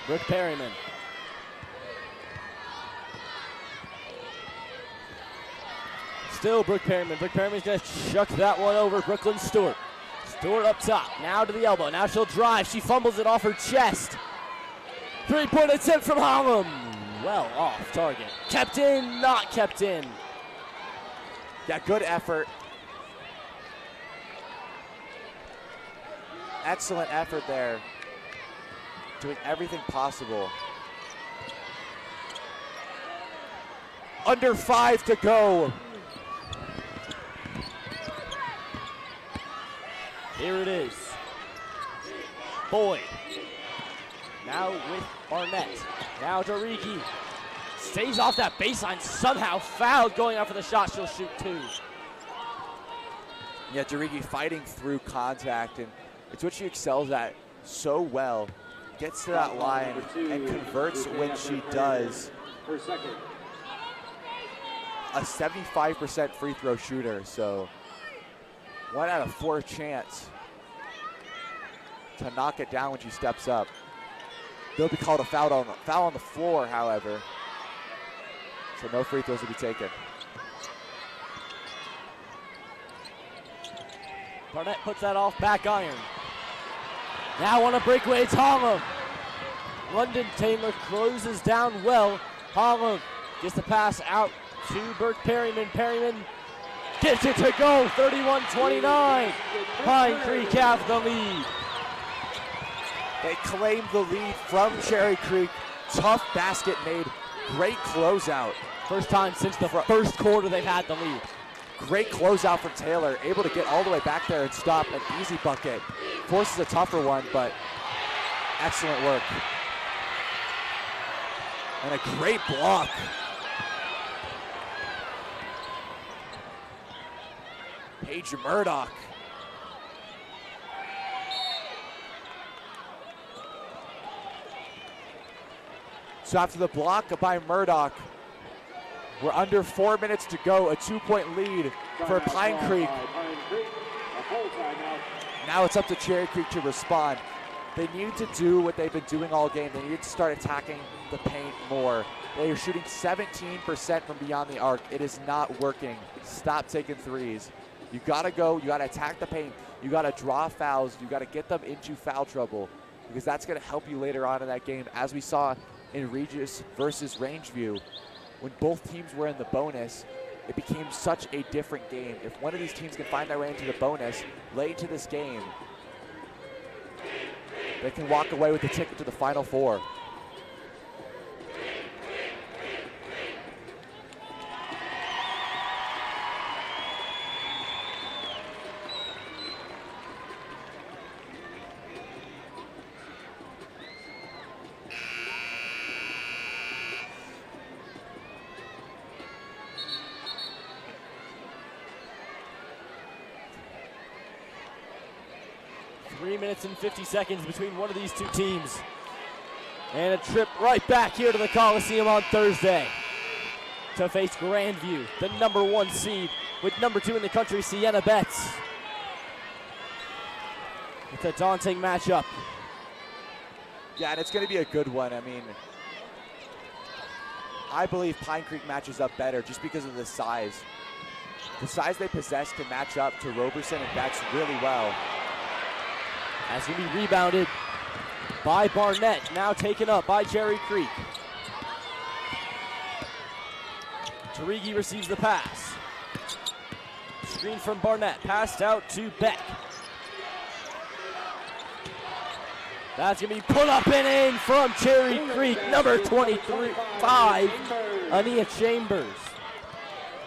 Brooke Perryman. Still Brooke Perryman. Brooke Perryman's going to chuck that one over Brooklyn Stewart. Stewart up top, now to the elbow. Now she'll drive. She fumbles it off her chest. Three-point attempt from Hollum. Well off target. Kept in, not kept in. Yeah, good effort. Excellent effort there. Doing everything possible. Under 5 to go. Here it is. Boyd. Now with Barnett. Now Darigi. Stays off that baseline. Somehow fouled going out for the shot. She'll shoot 2. Yeah, Darigi fighting through contact, and it's what she excels at so well. Gets to that line and converts when she does. Her second. A 75% free throw shooter, so 1 out of 4 chance to knock it down when she steps up. There'll be called a foul on the floor, however, so no free throws will be taken. Barnett puts that off back iron. Now on a breakaway, it's Hollum. London Taylor closes down well. Hollum gets the pass out to Brooke Perryman. Perryman gets it to go, 31-29. Pine Creek have the lead. They claim the lead from Cherry Creek. Tough basket made, great closeout. First time since the first quarter they've had the lead. Great closeout from Taylor, able to get all the way back there and stop an easy bucket. Forces a tougher one, but excellent work. And a great block. Paige Murdoch. So after the block by Murdoch, we're under 4 minutes to go, a 2-point lead for Pine Creek. Now it's up to Cherry Creek to respond. They need to do what they've been doing all game. They need to start attacking the paint more. They are shooting 17% from beyond the arc. It is not working. Stop taking threes. You gotta go, you gotta attack the paint. You gotta draw fouls, you gotta get them into foul trouble, because that's gonna help you later on in that game, as we saw in Regis versus Rangeview. When both teams were in the bonus, it became such a different game. If one of these teams can find their way into the bonus late into this game, they can walk away with the ticket to the Final Four. Minutes and 50 seconds between one of these two teams. And a trip right back here to the Coliseum on Thursday to face Grandview, the #1 seed, with #2 in the country, Sienna Betts. It's a daunting matchup. Yeah, and it's going to be a good one. I mean, I believe Pine Creek matches up better just because of the size. The size they possess can match up to Roberson and Betts really well. As going to be rebounded by Barnett, now taken up by Cherry Creek. Tarigi receives the pass. Screen from Barnett, passed out to Beck. That's gonna be put up and in from Cherry Creek, number 25, Ania Chambers.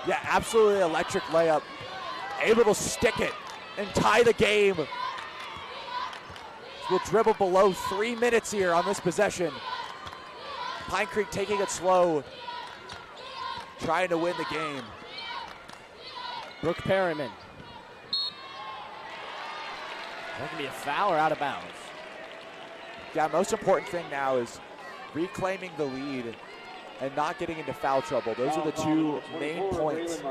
Yeah, absolutely electric layup. Able to stick it and tie the game. We'll dribble below 3 minutes here on this possession. Pine Creek taking it slow, trying to win the game. Brooke Perryman. That can be a foul or out of bounds. Yeah, most important thing now is reclaiming the lead and not getting into foul trouble. Those are the two main points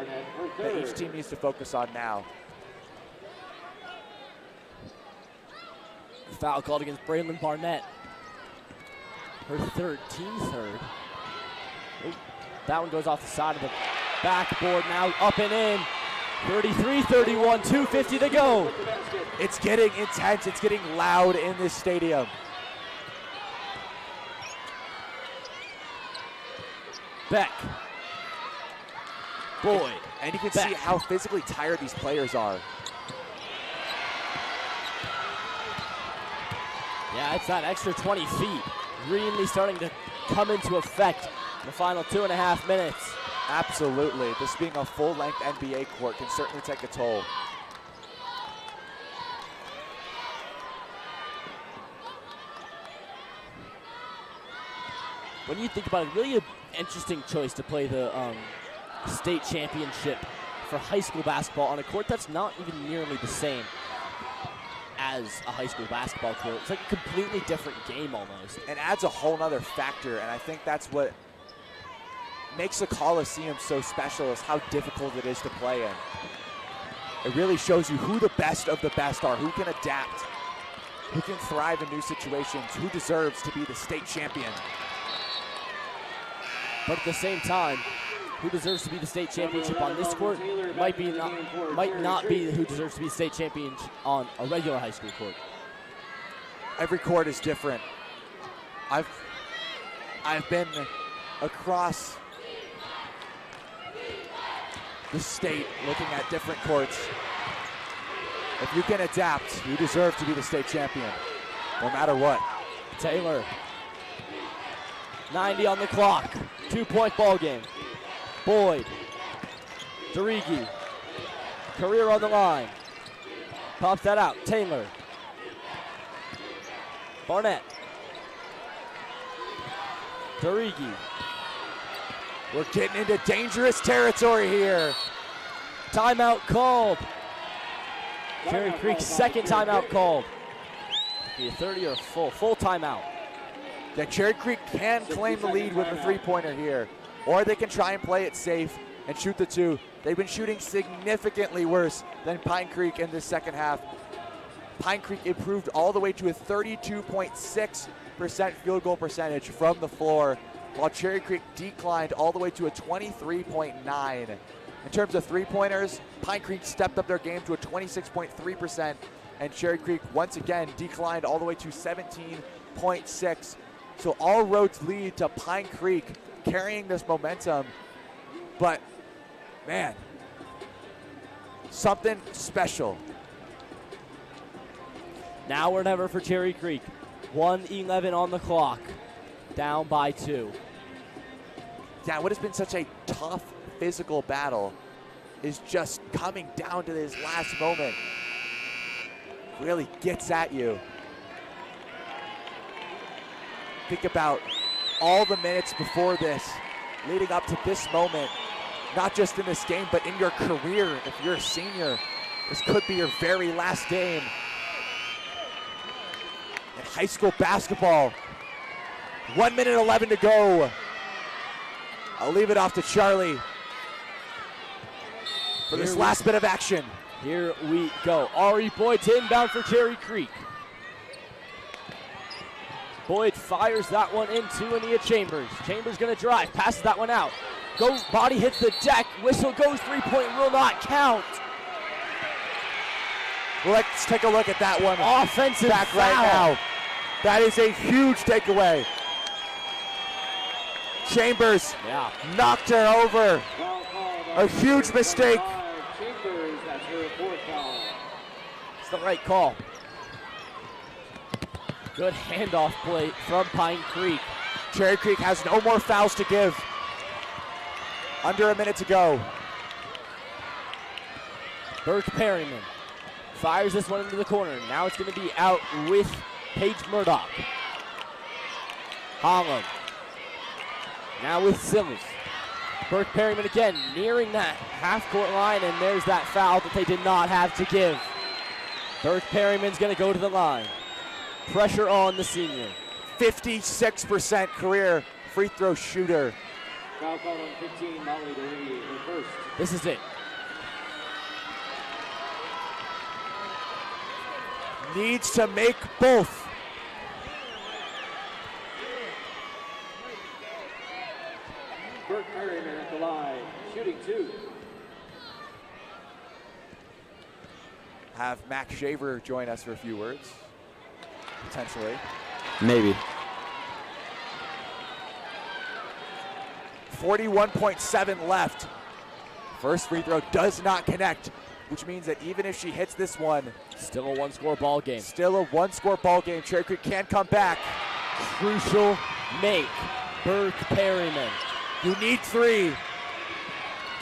that each team needs to focus on now. Foul called against Braylon Barnett. Her team third. Oh, that one goes off the side of the backboard, now up and in. 33-31, 2:50 to go. It's getting intense, it's getting loud in this stadium. Beck. Boyd. And you can Beck. see how physically tired these players are. Yeah, it's that extra 20 feet really starting to come into effect in the final 2.5 minutes. Absolutely. This being a full-length NBA court can certainly take a toll. When you think about it, really an interesting choice to play the state championship for high school basketball on a court that's not even nearly the same as a high school basketball court. It's like a completely different game almost. And adds a whole nother factor, and I think that's what makes the Coliseum so special, is how difficult it is to play in. It really shows you who the best of the best are, who can adapt, who can thrive in new situations, who deserves to be the state champion. But at the same time, who deserves to be the state championship on this court might not be who deserves to be state champion on a regular high school court. Every court is different. I've been across the state looking at different courts. If you can adapt, you deserve to be the state champion, no matter what. Taylor, 90 on the clock, 2-point ball game. Boyd, Darigi, career on the line. Pops that out, Taylor. Barnett. Darigi. We're getting into dangerous territory here. Timeout called. Cherry Creek's second timeout called. Be a 30 or full timeout. Yeah, Cherry Creek can claim the lead with a three-pointer here, or they can try and play it safe and shoot the two. They've been shooting significantly worse than Pine Creek in this second half. Pine Creek improved all the way to a 32.6% field goal percentage from the floor, while Cherry Creek declined all the way to a 23.9. In terms of three-pointers, Pine Creek stepped up their game to a 26.3%, and Cherry Creek once again declined all the way to 17.6. So all roads lead to Pine Creek carrying this momentum. But, man, something special. Now or never for Cherry Creek. 1:11 on the clock. Down by 2. Yeah, what has been such a tough physical battle is just coming down to this last moment. Really gets at you. Think about all the minutes before this, leading up to this moment, not just in this game, but in your career. If you're a senior, this could be your very last game. In high school basketball, 1:11 to go. I'll leave it off to Charlie for this last bit of action. Here we go. Ari Boyd to inbound for Cherry Creek. Boyd fires that one into Ania Chambers. Chambers gonna drive, passes that one out. Body hits the deck, whistle goes, 3-point will not count. Let's take a look at that one. Offensive back foul. right now. That is a huge takeaway. Chambers knocked her over. A huge mistake. Chambers, that's her fourth foul. It's the right call. Good handoff play from Pine Creek. Cherry Creek has no more fouls to give. Under a minute to go. Burke Perryman fires this one into the corner. Now it's going to be out with Paige Murdoch. Holland. Now with Simmons. Burke Perryman again nearing that half-court line, and there's that foul that they did not have to give. Burke Perryman's going to go to the line. Pressure on the senior. 56% career free throw shooter. Foul called on 15, Molly DeRee, her first. This is it. Needs to make both. Burke Perryman at the line, shooting 2. Have Max Shaver join us for a few words, potentially. Maybe. 41.7 left. First free throw does not connect, which means that even if she hits this one, Still a one-score ball game. still a one-score ball game. Cherry Creek can come back. Crucial make. Burke Perryman You need 3.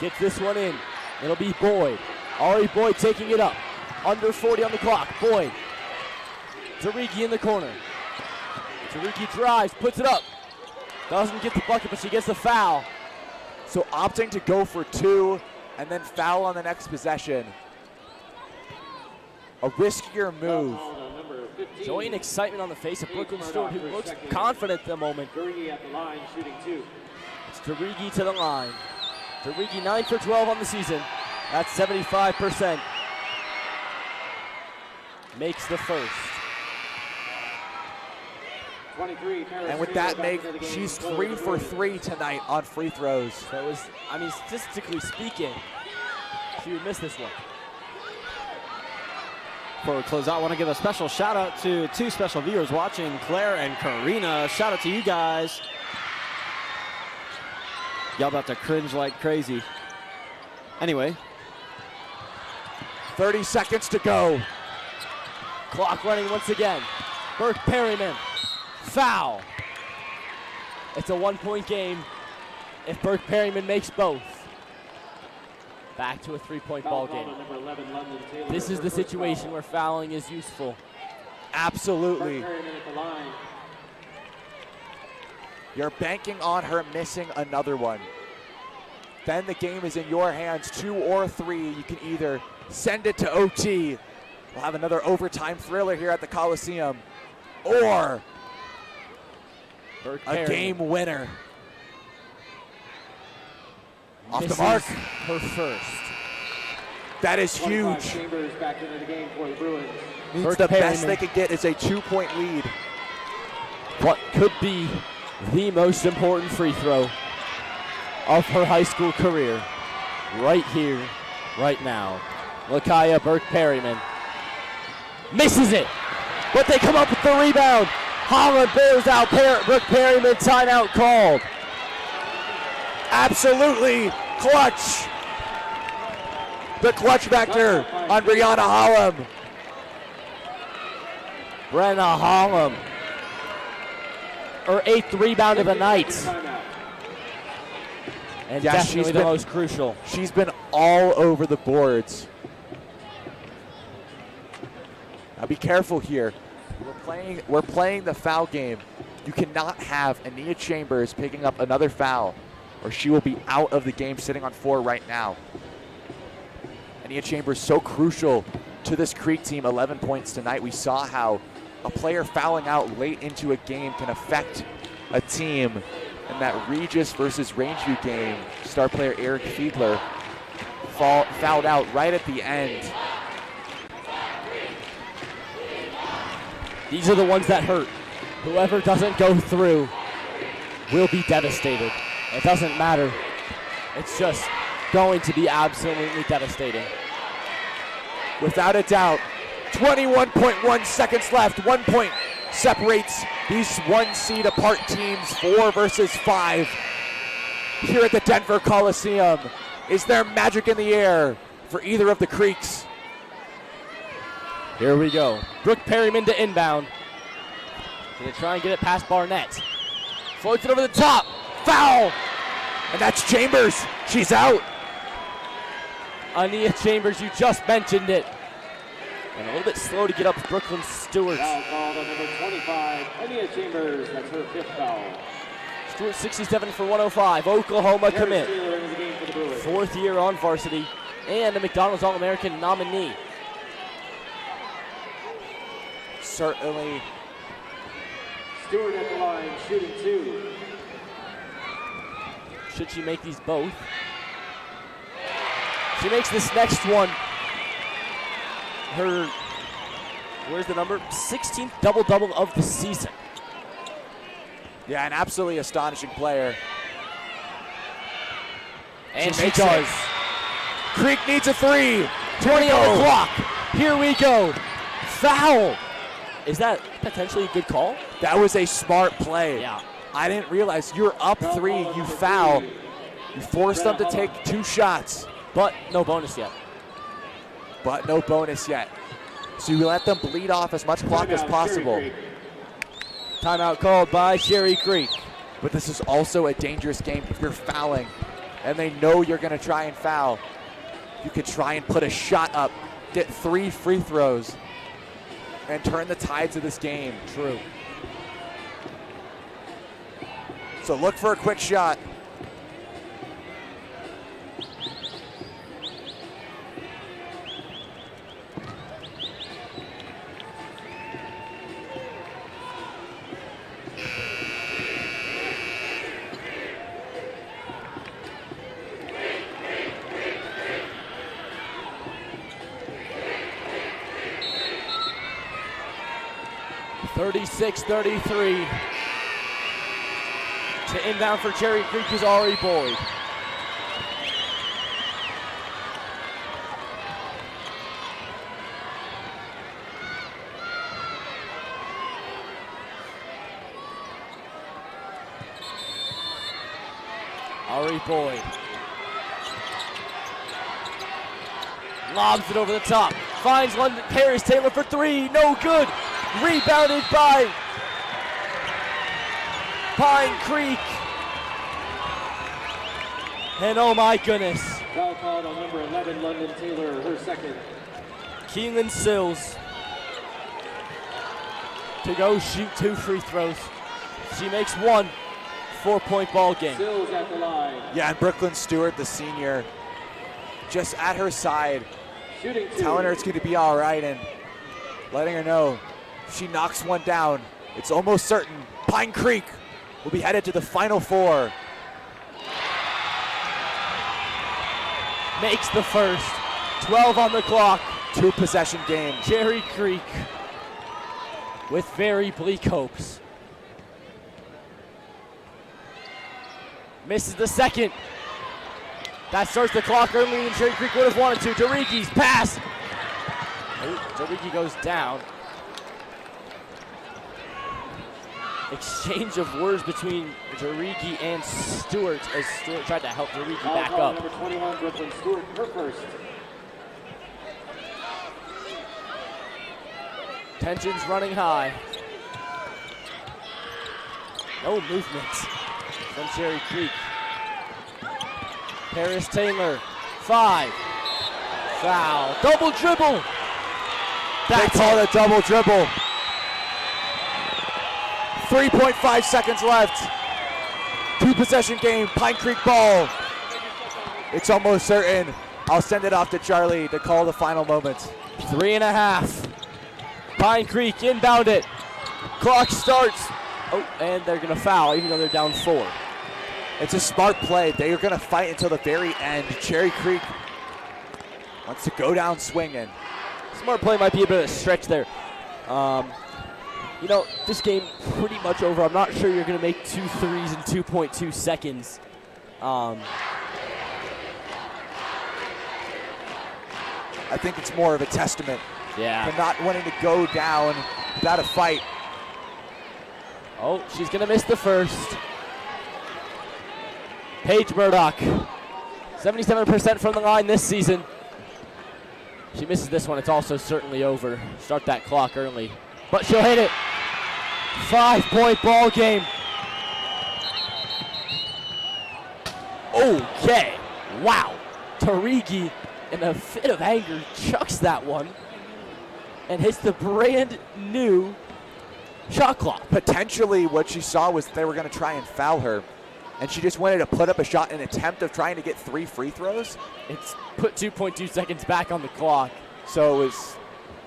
gets this one in. It'll be Boyd. Ari Boyd taking it up. Under 40 on the clock. Boyd. Tariki in the corner. Tariki drives, puts it up. Doesn't get the bucket, but she gets the foul. So opting to go for 2 and then foul on the next possession. A riskier move. Foul called on number 15. Joy and excitement on the face of Brooklyn Murdoch Stewart, who for looks second. confident at the moment. DeRee at the line, shooting 2. It's Tariki to the line. Tariki 9 for 12 on the season. That's 75%. Makes the first. 23, Paris And with Taylor that back make, into the game. she's Full 3 for point. 3 tonight on free throws. So it was, statistically speaking, she would miss this one. Before we close out, I want to give a special shout out to 2 special viewers watching, Claire and Karina. Shout out to you guys. Y'all about to cringe like crazy. Anyway, 30 seconds to go. Clock running once again. Burke Perryman. Foul. It's a 1-point game if Burke Perryman makes both. Back to a 3-point ball Foul called game. on number 11, London Taylor, This is her the first situation foul. where fouling is useful. Absolutely. Burke Perryman at the line. You're banking on her missing another one. Then the game is in your hands, 2 or 3. You can either send it to OT. We'll have another overtime thriller here at the Coliseum. Or Burke a Perryman game winner. Off the misses mark. her first. That is 25, huge. Chambers back into the game for the Bruins. Means Burke the best Perryman. they could get is a 2-point lead. What could be the most important free throw of her high school career. Right here, right now. Lakaya Burke Perryman misses it, but they come up with the rebound. Holland bears out Burke Perryman, timeout called. Absolutely clutch. The clutch vector on Brianna Hollum. Brenna Hollum, her 8th rebound of the night, Timeout. and Yeah, definitely she's the been- most crucial. She's been all over the boards. Now be careful here. We're playing the foul game. You cannot have Ania Chambers picking up another foul, or she will be out of the game sitting on 4 right now. Ania Chambers so crucial to this Creek team, 11 points tonight. We saw how a player fouling out late into a game can affect a team. In that Regis versus Rangeview game, star player Eric Fiedler fouled out right at the end. These are the ones that hurt. Whoever doesn't go through will be devastated. It doesn't matter. It's just going to be absolutely devastating. Without a doubt, 21.1 seconds left. 1 point separates these 1 seed apart teams, 4 versus 5. Here at the Denver Coliseum. Is there magic in the air for either of the Creeks? Here we go. Brooke Perryman to inbound. Gonna try and get it past Barnett. Floats it over the top. Foul! And that's Chambers. She's out. Ania Chambers, you just mentioned it. And a little bit slow to get up Brooklyn Stewart. Foul called on number 25, Ania Chambers. That's her 5th foul. Stewart 67 for 105. Oklahoma commit. Taylor into the game for the Bruins. 4th year on varsity and a McDonald's All-American nominee. Certainly. Stewart at the line, shooting 2. Should she make these both? She makes this next one. Her, where's the number? 16th double-double of the season. Yeah, an absolutely astonishing player. And she makes does. it. Creek needs a 3. 20 on the clock. Here we go. Foul. Is that potentially a good call? That was a smart play. Yeah. I didn't realize you're up 3, you foul. You force them to take 2 shots. But no bonus yet. But no bonus yet. So you let them bleed off as much clock as possible. Timeout called by Cherry Creek. But this is also a dangerous game if you're fouling and they know you're going to try and foul. You could try and put a shot up, get 3 free throws, and turn the tides of this game. True. So look for a quick shot. (36-33). To inbound for Cherry Creek is Ari Boyd. Ari Boyd. Lobs it over the top. Finds London Paris Taylor for 3. No good. Rebounded by Pine Creek. And oh my goodness. Foul called on number 11, London Taylor, her 2nd. Keelan Sills to go shoot 2 free throws. She makes 1. 4-point ball game. Sills at the line. Yeah, and Brooklyn Stewart, the senior, just at her side, Shooting 2. telling her it's going to be all right and letting her know if she knocks one down, it's almost certain Pine Creek will be headed to the Final Four. Makes the first. 12 on the clock. 2-possession game. Cherry Creek with very bleak hopes. Misses the second. That starts the clock early than Cherry Creek would have wanted to. Dariki's pass. Oh, Dariki goes down. Exchange of words between Dariki and Stewart as Stewart tried to help Dariki back up. Number 21, Brooklyn Stewart, her 1st. Tensions running high. No movement from Cherry Creek. Paris Taylor, 5. Foul, double dribble. They call it a double dribble. 3.5 seconds left. 2-possession game, Pine Creek ball. It's almost certain. I'll send it off to Charlie to call the final moments. 3.5. Pine Creek inbound it. Clock starts. Oh, and they're gonna foul even though they're down 4. It's a smart play. They are gonna fight until the very end. Cherry Creek wants to go down swinging. Smart play might be a bit of a stretch there. You know, this game pretty much over. I'm not sure you're going to make 2 threes in 2.2 seconds. I think it's more of a testament Yeah. but not wanting to go down without a fight. Oh, she's going to miss the first. Paige Murdoch, 77% from the line this season. She misses this one, it's also certainly over. Start that clock early, but she'll hit it. 5-point ball game. Okay, wow. Tarigi, in a fit of anger, chucks that one and hits the brand new shot clock. Potentially what she saw was they were going to try and foul her, and she just wanted to put up a shot in an attempt of trying to get 3 free throws. It's put 2.2 seconds back on the clock. So it was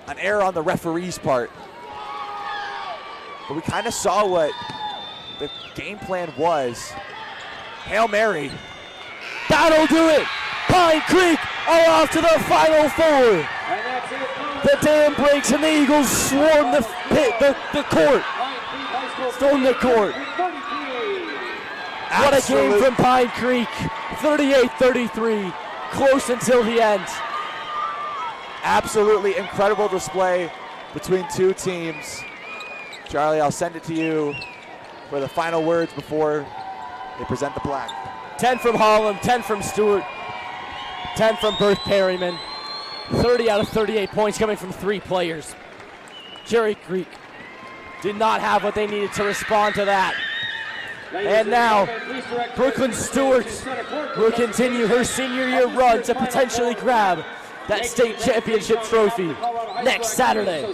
an error on the referee's part. But we kind of saw what the game plan was. Hail Mary. That'll do it. Pine Creek are off to the Final Four. The dam breaks and the Eagles swarm the court. Storm the court. What a game from Pine Creek. 38-33. Close until the end. Absolutely incredible display between two teams. Charlie, I'll send it to you for the final words before they present the plaque. 10 from Harlem, 10 from Stewart, 10 from Berth Perryman. 30 out of 38 points coming from 3 players. Cherry Creek did not have what they needed to respond to that. And now, Brooklyn Stewart will continue her senior year run to potentially grab that state championship trophy next Saturday.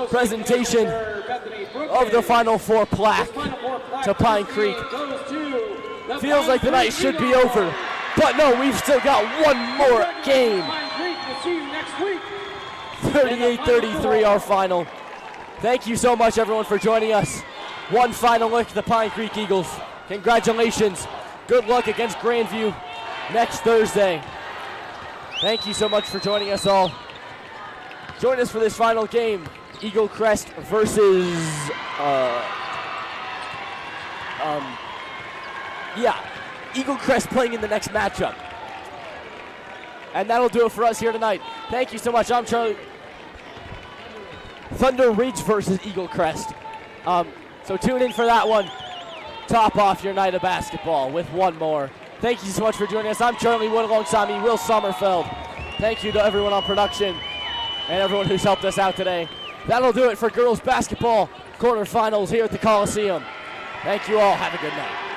Presentation of the Final Four plaque to Pine Creek. Feels like the night should be over, but no, we've still got one more game. 38-33 our final. Thank you so much everyone for joining us. One final look at the Pine Creek Eagles. Congratulations. Good luck against Grandview next Thursday. Thank you so much for joining us all. Join us for this final game. Eagle Crest versus, Eagle Crest playing in the next matchup. And that'll do it for us here tonight. Thank you so much. I'm Charlie. Thunder Ridge versus Eagle Crest. So tune in for that one. Top off your night of basketball with one more. Thank you so much for joining us. I'm Charlie Wood, alongside me, Will Sommerfeld. Thank you to everyone on production and everyone who's helped us out today. That'll do it for girls basketball quarterfinals here at the Coliseum. Thank you all. Have a good night.